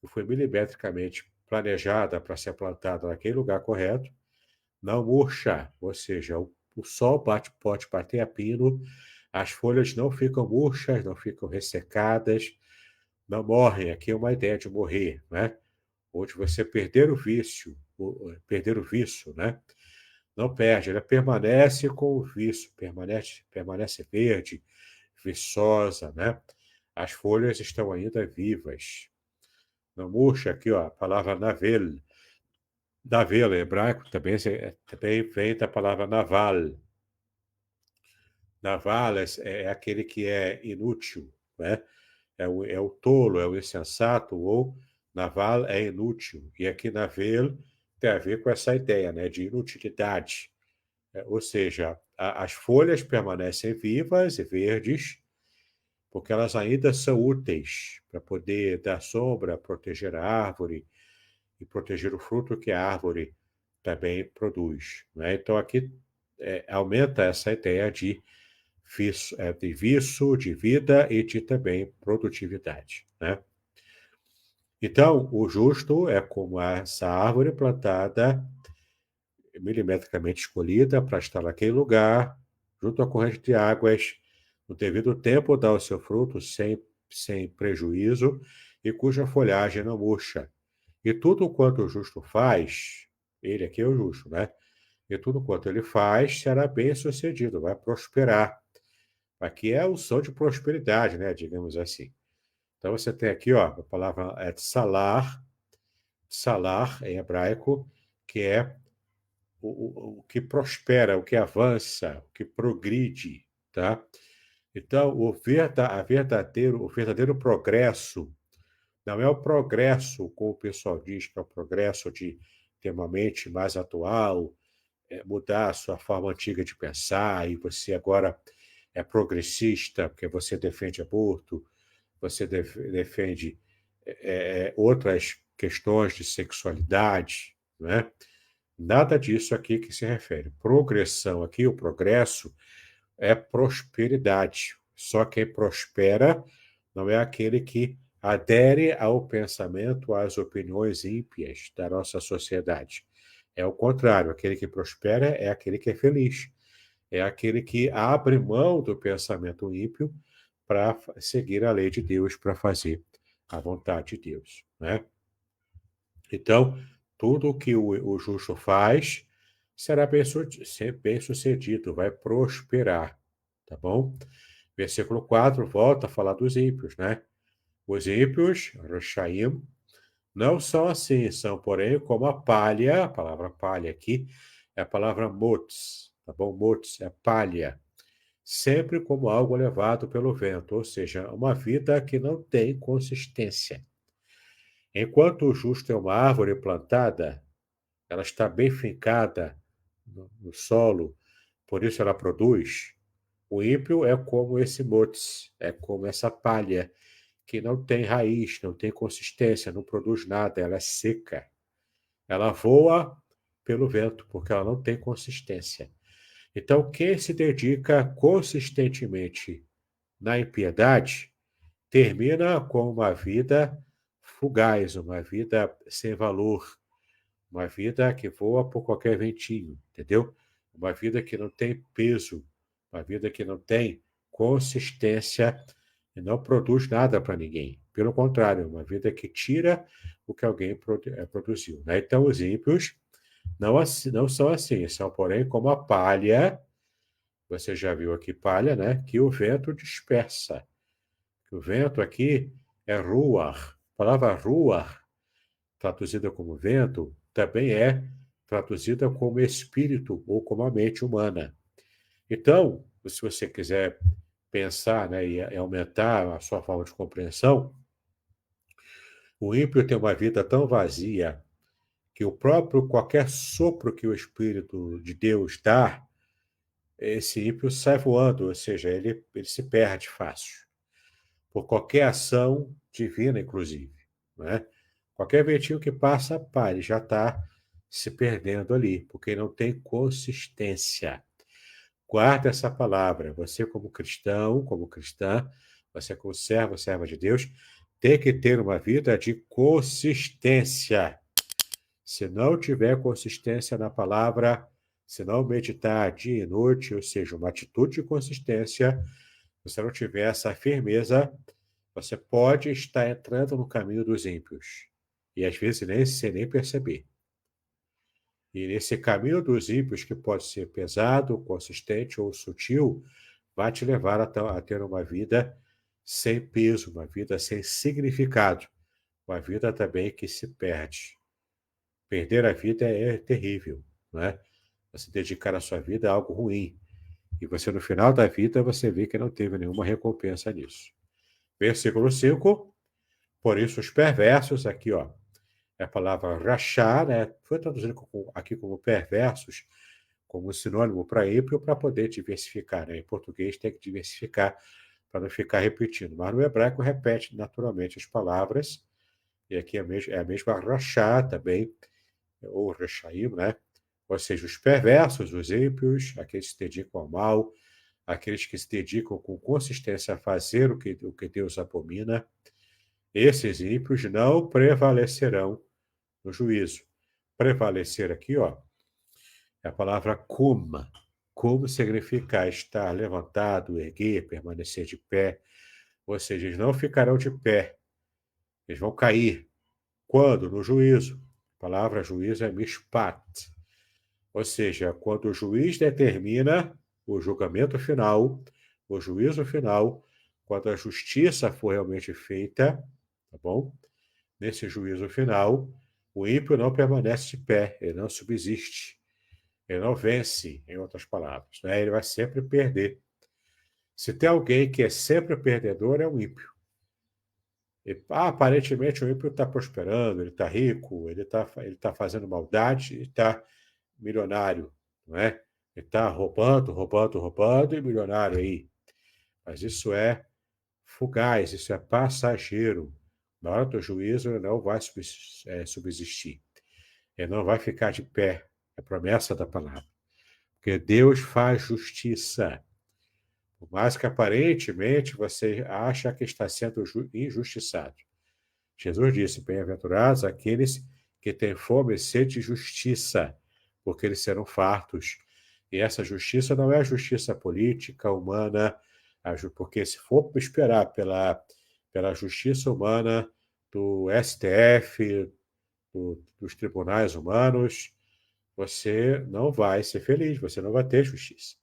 foi milimetricamente planejada para ser plantada naquele lugar correto, não murcha, ou seja, o sol pode bater a pino, as folhas não ficam murchas, não ficam ressecadas, não morrem. Aqui é uma ideia de morrer, né? onde você perder o vício, perder o vício, né? Não perde, ela permanece com o vício, permanece verde, viçosa, né? As folhas estão ainda vivas. Não murcha aqui, ó, a palavra navel. Navel, em hebraico, também vem da palavra naval. Naval é aquele que é inútil, né? É o tolo, é o insensato, ou naval é inútil. E aqui navel tem a ver com essa ideia, né, de inutilidade. Ou seja, as folhas permanecem vivas e verdes, porque elas ainda são úteis para poder dar sombra, proteger a árvore e proteger o fruto que a árvore também produz, né? Então, aqui aumenta essa ideia de viço, de vida e de também produtividade, né? Então, o justo é como essa árvore plantada, milimetricamente escolhida para estar naquele lugar, junto à corrente de águas, no devido tempo dá o seu fruto sem prejuízo e cuja folhagem não murcha. E tudo quanto o justo faz, ele aqui é o justo, né? E tudo quanto ele faz será bem sucedido, vai prosperar. Aqui é o som de prosperidade, né? Digamos assim. Então você tem aqui, ó, a palavra é salar em hebraico, que é o que prospera, o que avança, o que progride, tá? Então, o verdadeiro progresso não é o progresso, como o pessoal diz, que é o progresso de ter uma mente mais atual, mudar a sua forma antiga de pensar, e você agora é progressista, porque você defende aborto, você defende outras questões de sexualidade, né? Nada disso aqui que se refere. Progressão aqui, o progresso, é prosperidade. Só quem prospera não é aquele que adere ao pensamento, às opiniões ímpias da nossa sociedade. É o contrário, aquele que prospera é aquele que é feliz. É aquele que abre mão do pensamento ímpio para seguir a lei de Deus, para fazer a vontade de Deus, né? Então, tudo o que o justo faz será bem sucedido, vai prosperar, tá bom? Versículo 4 volta a falar dos ímpios, né? Os ímpios, Rashaim, não são assim, são, porém, como a palha, a palavra palha aqui é a palavra motes, tá bom? Motes é palha, sempre como algo levado pelo vento, ou seja, uma vida que não tem consistência. Enquanto o justo é uma árvore plantada, ela está bem fincada no solo, por isso ela produz. O ímpio é como esse motes, é como essa palha, que não tem raiz, não tem consistência, não produz nada, ela é seca. Ela voa pelo vento, porque ela não tem consistência. Então, quem se dedica consistentemente na impiedade termina com uma vida fugaz, uma vida sem valor, uma vida que voa por qualquer ventinho, entendeu? Uma vida que não tem peso, uma vida que não tem consistência e não produz nada para ninguém. Pelo contrário, uma vida que tira o que alguém produziu, né? Então, os ímpios não são assim, são, porém, como a palha, você já viu aqui palha, né? Que o vento dispersa. O vento aqui é ruar. A palavra ruar, traduzida como vento, também é traduzida como espírito ou como a mente humana. Então, se você quiser pensar, né, e aumentar a sua forma de compreensão, o ímpio tem uma vida tão vazia que o próprio qualquer sopro que o Espírito de Deus dá, esse ímpio sai voando, ou seja, ele se perde fácil, por qualquer ação divina, inclusive, né? Qualquer ventinho que passa, pá, ele já está se perdendo ali, porque não tem consistência. Guarda essa palavra. Você, como cristão, como cristã, você, como servo, serva de Deus, tem que ter uma vida de consistência. Se não tiver consistência na palavra, se não meditar dia e noite, ou seja, uma atitude de consistência, se você não tiver essa firmeza, você pode estar entrando no caminho dos ímpios. e às vezes nem sem nem perceber. E nesse caminho dos ímpios, que pode ser pesado, consistente ou sutil, vai te levar a ter uma vida sem peso, uma vida sem significado, uma vida também que se perde. Perder a vida é terrível, não é? Você dedicar a sua vida a algo ruim. E você, no final da vida, você vê que não teve nenhuma recompensa nisso. Versículo 5. Por isso, os perversos, aqui, ó, é a palavra rachar, né? Foi traduzido aqui como perversos, como sinônimo para ímpio, para poder diversificar, né? Em português tem que diversificar para não ficar repetindo. Mas no hebraico repete naturalmente as palavras, e aqui é a mesma rachar também, ou rechaim, né? Ou seja, os perversos, os ímpios, aqueles que se dedicam ao mal, aqueles que se dedicam com consistência a fazer o que Deus abomina, esses ímpios não prevalecerão no juízo. Prevalecer aqui, ó, é a palavra kuma. Como significa estar levantado, erguer, permanecer de pé. Ou seja, eles não ficarão de pé. Eles vão cair. Quando? No juízo. A palavra juízo é mishpat. Ou seja, quando o juiz determina o julgamento final, o juízo final, quando a justiça for realmente feita, tá bom? Nesse juízo final, o ímpio não permanece de pé, ele não subsiste, ele não vence, em outras palavras, né? Ele vai sempre perder. Se tem alguém que é sempre perdedor, é o ímpio. Aparentemente o ímpio está prosperando, ele está rico, ele tá fazendo maldade e está milionário, não é? Ele está roubando, roubando, roubando e milionário aí. Mas isso é fugaz, isso é passageiro. Na hora do juízo, ele não vai subsistir. Ele não vai ficar de pé. É a promessa da palavra. Porque Deus faz justiça. Por mais que aparentemente você acha que está sendo injustiçado. Jesus disse: bem-aventurados aqueles que têm fome e sede de justiça, porque eles serão fartos. E essa justiça não é a justiça política, humana, porque se for esperar pela justiça humana do STF, dos tribunais humanos, você não vai ser feliz, você não vai ter justiça.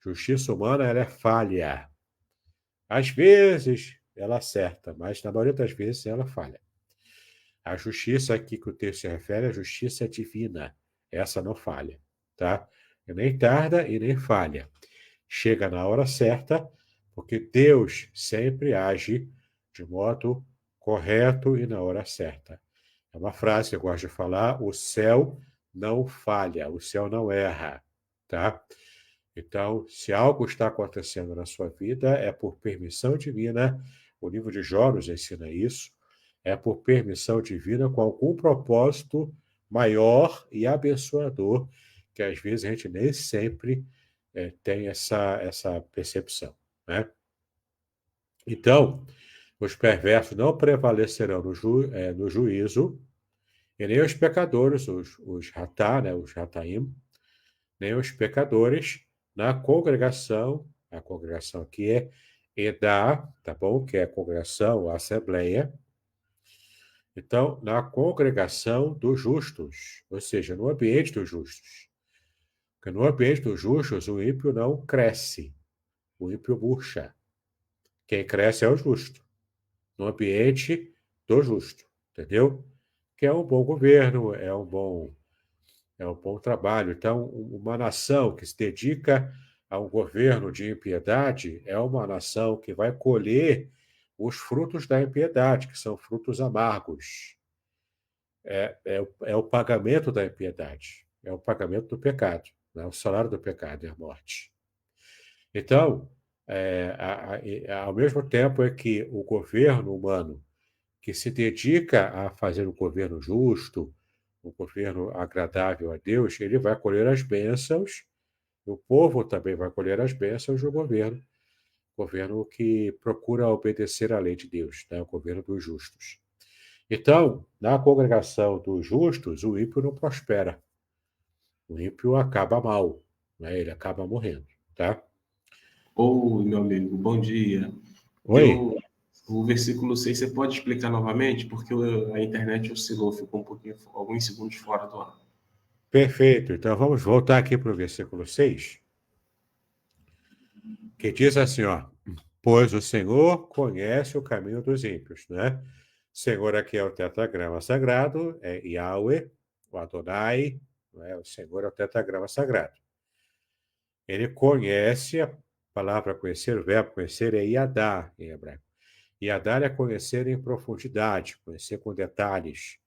Justiça humana, ela é falha. Às vezes, ela acerta, mas na maioria das vezes ela falha. A justiça aqui que o texto se refere é a justiça divina. Essa não falha, tá? E nem tarda e nem falha. Chega na hora certa, porque Deus sempre age de modo correto e na hora certa. É uma frase que eu gosto de falar: o céu não falha, o céu não erra, tá? Então, se algo está acontecendo na sua vida, é por permissão divina. O livro de Jó nos ensina isso. É por permissão divina, com algum propósito maior e abençoador, que às vezes a gente nem sempre tem essa percepção, né? Então, os perversos não prevalecerão no juízo, e nem os pecadores, os ratá, né, os rataim, nem os pecadores na congregação. A congregação aqui é Edá, tá bom? Que é a congregação, a assembleia. Então, na congregação dos justos, ou seja, no ambiente dos justos. Porque no ambiente dos justos, o ímpio não cresce, o ímpio murcha. Quem cresce é o justo, no ambiente do justo, entendeu? Que é um bom governo, é um bom trabalho. Então, uma nação que se dedica a um governo de impiedade é uma nação que vai colher os frutos da impiedade, que são frutos amargos. É o pagamento da impiedade, é o pagamento do pecado, né? O salário do pecado é a morte. Então, ao mesmo tempo é que o governo humano que se dedica a fazer um governo justo, um governo agradável a Deus, ele vai colher as bênçãos, o povo também vai colher as bênçãos do governo que procura obedecer à lei de Deus, né? O governo dos justos. Então, na congregação dos justos, o ímpio não prospera. O ímpio acaba mal, né? Ele acaba morrendo, tá? Oi, meu amigo, bom dia. Oi? Eu O versículo 6, você pode explicar novamente? Porque a internet oscilou, ficou um pouquinho, alguns segundos fora do ar. Perfeito. Então vamos voltar aqui para o versículo 6, que diz assim, ó: pois o Senhor conhece o caminho dos ímpios, né? Senhor aqui é o tetragrama sagrado, é Yahweh, o Adonai, né? O Senhor é o tetragrama sagrado. Ele conhece, a palavra conhecer, o verbo conhecer é Yadá em hebraico. Yadá é conhecer em profundidade, conhecer com detalhes,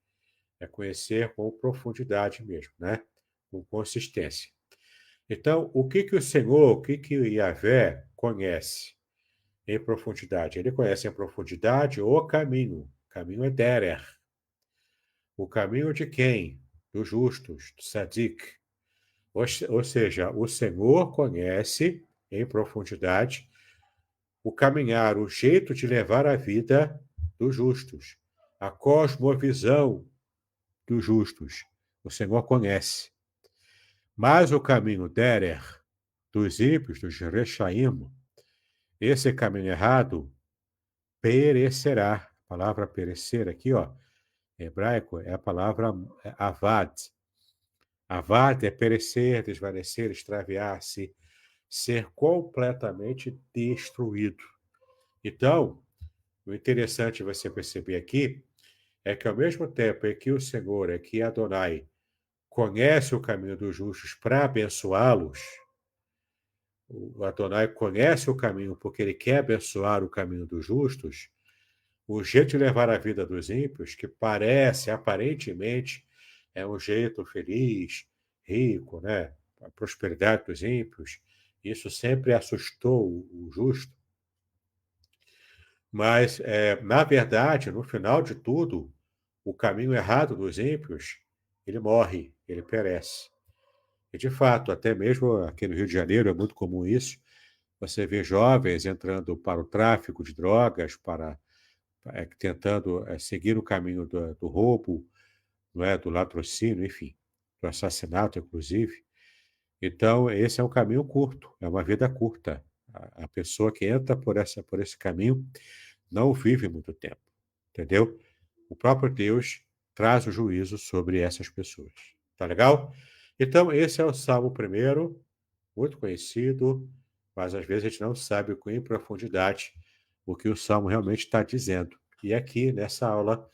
é conhecer com profundidade mesmo, né? Com consistência. Então, o que o Senhor, o que o Yahvé conhece em profundidade? Ele conhece em profundidade o caminho. O caminho é Derer. O caminho de quem? Dos justos, do Sadik. Ou seja, o Senhor conhece em profundidade o caminhar, o jeito de levar a vida dos justos, a cosmovisão dos justos. O Senhor conhece. Mas o caminho Derer, dos ímpios, dos Rechaim, esse caminho errado, perecerá. A palavra perecer aqui, ó, em hebraico, é a palavra avad. Avad é perecer, desvanecer, extraviar-se, ser completamente destruído. Então, o interessante você perceber aqui é que, ao mesmo tempo em que o Senhor, aqui Adonai, conhece o caminho dos justos para abençoá-los, o Adonai conhece o caminho porque ele quer abençoar o caminho dos justos, o jeito de levar a vida dos ímpios, que parece, aparentemente, é um jeito feliz, rico, né? A prosperidade dos ímpios, isso sempre assustou o justo. Mas, na verdade, no final de tudo, o caminho errado dos ímpios, ele morre, ele perece. E, de fato, até mesmo aqui no Rio de Janeiro é muito comum isso. Você vê jovens entrando para o tráfico de drogas, tentando seguir o caminho do roubo, não é, do latrocínio, enfim, do assassinato, inclusive. Então, esse é um caminho curto, é uma vida curta. A pessoa que entra por esse caminho não vive muito tempo, entendeu? O próprio Deus traz o juízo sobre essas pessoas. Tá legal? Então, esse é o Salmo 1, muito conhecido, mas às vezes a gente não sabe com em profundidade o que o Salmo realmente está dizendo. E aqui, nessa aula,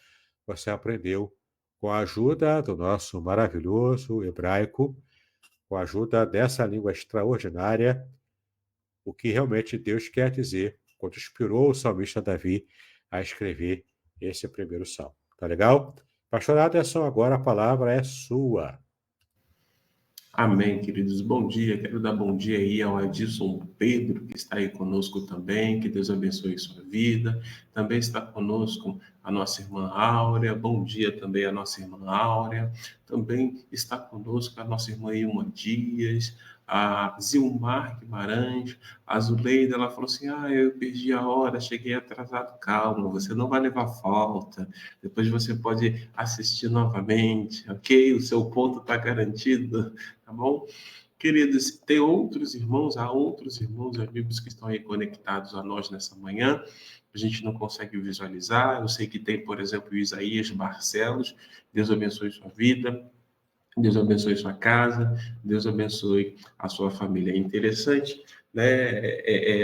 você aprendeu, com a ajuda do nosso maravilhoso hebraico, com a ajuda dessa língua extraordinária, o que realmente Deus quer dizer quando inspirou o salmista Davi a escrever esse primeiro salmo. Tá legal? Pastor Aderson, agora a palavra é sua. Amém, queridos. Bom dia. Quero dar bom dia aí ao Adilson Pedro, que está aí conosco também. Que Deus abençoe sua vida. Também está conosco a nossa irmã Áurea. Bom dia também a nossa irmã Áurea. Também está conosco a nossa irmã Ilma Dias, a Zilmar Guimarães, a Zuleida. Ela falou assim: eu perdi a hora, cheguei atrasado. Calma, você não vai levar falta. Depois você pode assistir novamente, ok? O seu ponto está garantido. Tá bom? Queridos, tem outros irmãos, há outros irmãos e amigos que estão aí conectados a nós nessa manhã. A gente não consegue visualizar. Eu sei que tem, por exemplo, o Isaías Barcelos. Deus abençoe sua vida. Deus abençoe sua casa, Deus abençoe a sua família. É interessante, né,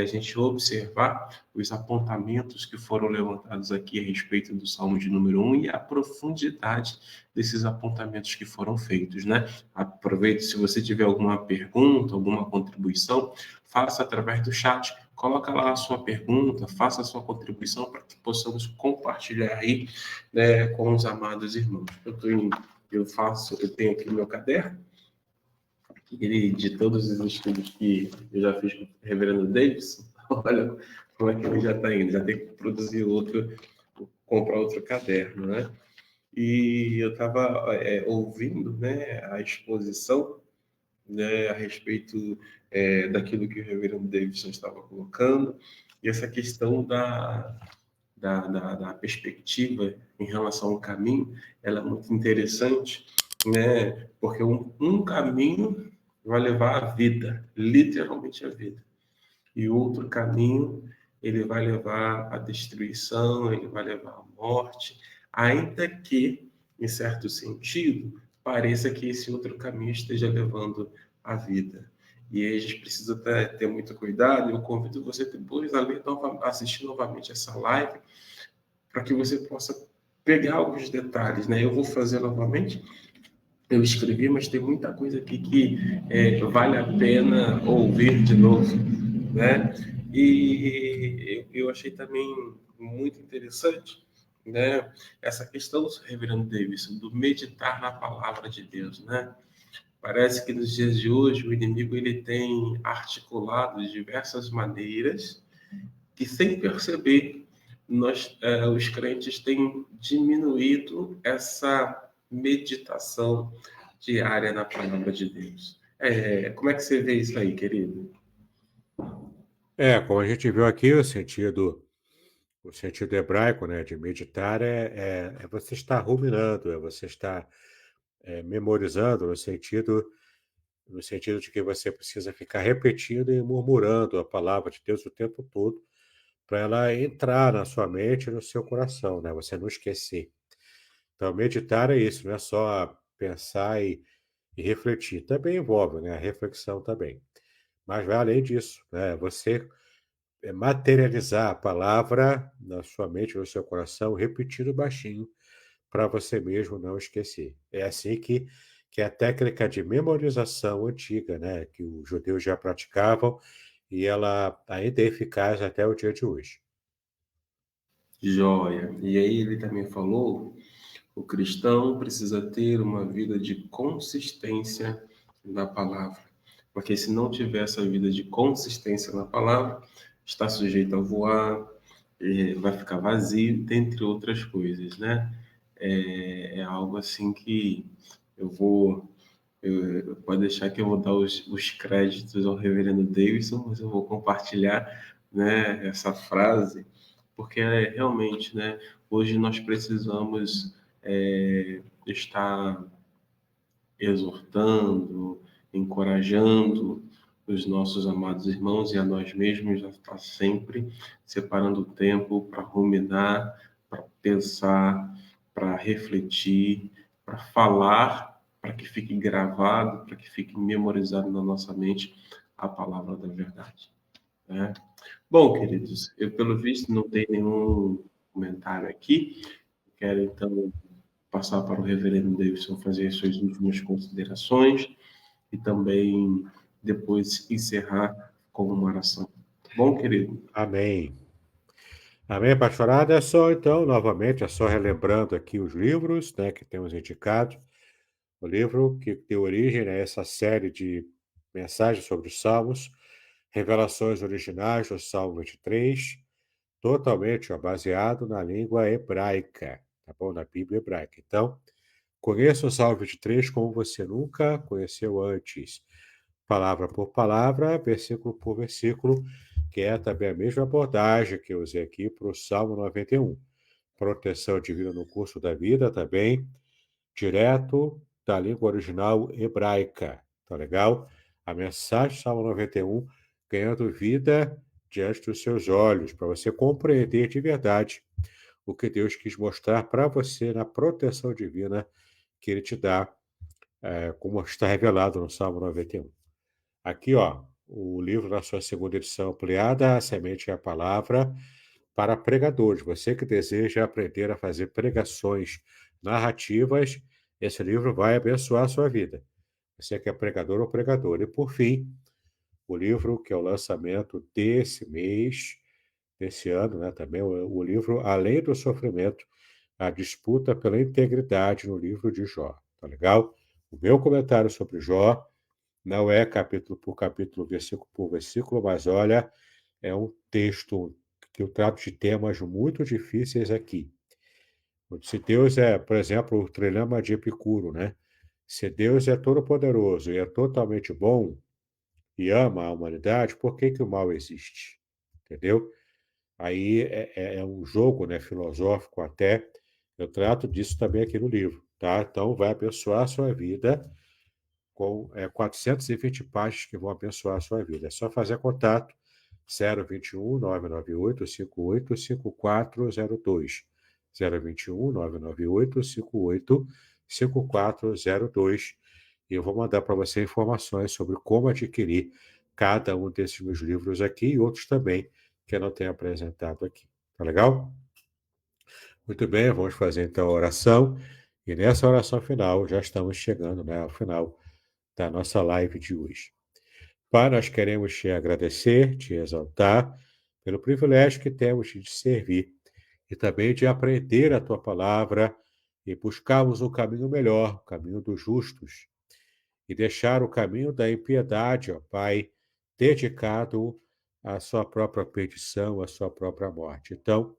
a gente observar os apontamentos que foram levantados aqui a respeito do Salmo de número 1 e a profundidade desses apontamentos que foram feitos, né? Aproveite, se você tiver alguma pergunta, alguma contribuição, faça através do chat. Coloca lá a sua pergunta, faça a sua contribuição para que possamos compartilhar aí, né, com os amados irmãos. Eu tenho aqui o meu caderno, de todos os estudos que eu já fiz com o reverendo Davidson. Olha como é que ele já está indo, já tem que produzir outro, comprar outro caderno, né? E eu estava ouvindo, né, a exposição, né, a respeito daquilo que o reverendo Davidson estava colocando, e essa questão da perspectiva em relação ao caminho, ela é muito interessante, né? Porque um caminho vai levar à vida, literalmente à vida, e outro caminho ele vai levar à destruição, ele vai levar à morte, ainda que, em certo sentido, pareça que esse outro caminho esteja levando à vida. E aí a gente precisa ter muito cuidado. Eu convido você depois a assistir novamente essa live, para que você possa pegar alguns detalhes, né? Eu vou fazer novamente. Eu escrevi, mas tem muita coisa aqui que vale a pena ouvir de novo, né? E eu achei também muito interessante, né? Essa questão, Reverendo Davidson, do meditar na palavra de Deus, né? Parece que nos dias de hoje o inimigo ele tem articulado de diversas maneiras que, sem perceber, os crentes têm diminuído essa meditação diária na palavra de Deus. Como é que você vê isso aí, querido? Como a gente viu aqui, o sentido hebraico, né, de meditar é você estar ruminando, é você estar memorizando no sentido de que você precisa ficar repetindo e murmurando a palavra de Deus o tempo todo para ela entrar na sua mente e no seu coração, né? Você não esquecer. Então, meditar é isso, não é só pensar e refletir. Também envolve, né, a reflexão também. Mas vai além disso, né? Você materializar a palavra na sua mente, no seu coração, repetindo baixinho, para você mesmo não esquecer. É assim que é a técnica de memorização antiga, né, que os judeus já praticavam, e ela ainda é eficaz até o dia de hoje. Joia. E aí ele também falou, o cristão precisa ter uma vida de consistência na palavra, porque se não tiver essa vida de consistência na palavra, está sujeito a voar, vai ficar vazio, dentre outras coisas, né? É algo assim que eu vou pode deixar que eu vou dar os créditos ao Reverendo Davidson, mas eu vou compartilhar, né, essa frase, porque realmente, né, hoje nós precisamos estar exortando, encorajando os nossos amados irmãos e a nós mesmos a estar sempre separando tempo para ruminar, para pensar, para refletir, para falar, para que fique gravado, para que fique memorizado na nossa mente a palavra da verdade, né? Bom, queridos, eu pelo visto não tenho nenhum comentário aqui. Quero então passar para o Reverendo Davidson fazer as suas últimas considerações e também depois encerrar com uma oração. Tá bom, querido? Amém. Amém, apaixonado. É só, então, novamente, é só relembrando aqui os livros, né, que temos indicado. O livro que deu origem a essa série de mensagens sobre os Salmos, revelações originais do Salmo 23, totalmente baseado na língua hebraica, tá bom? Na Bíblia hebraica. Então, conheça o Salmo 23 como você nunca conheceu antes, palavra por palavra, versículo por versículo, que é também a mesma abordagem que eu usei aqui para o Salmo 91. Proteção divina no curso da vida também, direto da língua original hebraica. Tá legal? A mensagem do Salmo 91 ganhando vida diante dos seus olhos, para você compreender de verdade o que Deus quis mostrar para você na proteção divina que Ele te dá, como está revelado no Salmo 91. Aqui, ó, o livro na sua segunda edição ampliada, A Semente é a Palavra, para pregadores. Você que deseja aprender a fazer pregações narrativas, esse livro vai abençoar a sua vida. Você que é pregador ou pregadora. E, por fim, o livro que é o lançamento desse mês, desse ano, né, também o livro Além do Sofrimento, a disputa pela integridade no livro de Jó. Tá legal? O meu comentário sobre Jó não é capítulo por capítulo, versículo por versículo, mas olha, é um texto que eu trato de temas muito difíceis aqui. Se Deus é, por exemplo, o trilema de Epicuro, né? Se Deus é todo-poderoso e é totalmente bom e ama a humanidade, por que que o mal existe? Entendeu? Aí é um jogo, né, filosófico até. Eu trato disso também aqui no livro, tá? Então vai abençoar a sua vida com 420 páginas que vão abençoar a sua vida. É só fazer contato, 021 998 58 5402. 021 998 58 5402. E eu vou mandar para você informações sobre como adquirir cada um desses meus livros aqui e outros também que eu não tenho apresentado aqui. Tá legal? Muito bem, vamos fazer então a oração. E nessa oração final, já estamos chegando, né, ao final da nossa live de hoje. Pai, nós queremos te agradecer, te exaltar pelo privilégio que temos de te servir e também de aprender a tua palavra e buscarmos o caminho melhor, o caminho dos justos, e deixar o caminho da impiedade, ó Pai, dedicado à sua própria perdição, à sua própria morte. Então,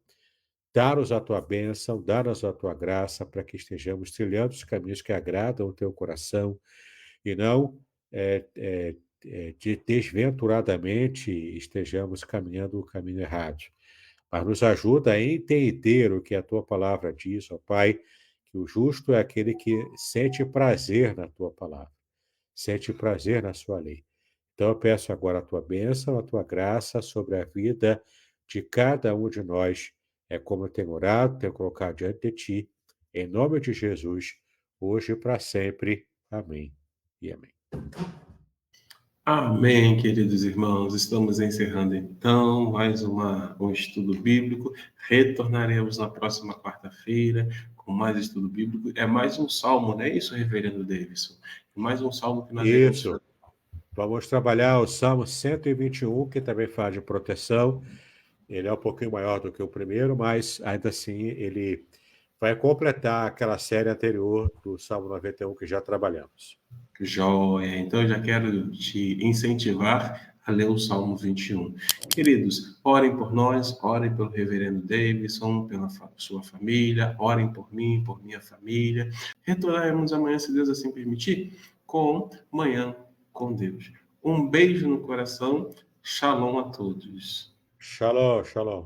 dá-nos a tua bênção, dá-nos a tua graça para que estejamos trilhando os caminhos que agradam o teu coração e não de desventuradamente estejamos caminhando o caminho errado. Mas nos ajuda a entender o que a tua palavra diz, ó Pai, que o justo é aquele que sente prazer na tua palavra, sente prazer na sua lei. Então eu peço agora a tua bênção, a tua graça sobre a vida de cada um de nós. É como eu tenho orado, tenho colocado diante de ti, em nome de Jesus, hoje e para sempre. Amém e amém. Amém, queridos irmãos. Estamos encerrando então mais um estudo bíblico. Retornaremos na próxima quarta-feira com mais estudo bíblico. É mais um salmo, não é isso, reverendo Davidson? É mais um salmo que nós iremos Isso. Vamos trabalhar o Salmo 121, que também fala de proteção. Ele é um pouquinho maior do que o primeiro, mas ainda assim ele vai completar aquela série anterior do Salmo 91 que já trabalhamos. Joia, então eu já quero te incentivar a ler o Salmo 21. Queridos, orem por nós, orem pelo reverendo Davidson, pela sua família, orem por mim, por minha família. Retornaremos amanhã, se Deus assim permitir, com Manhã com Deus. Um beijo no coração, shalom a todos. Shalom, shalom.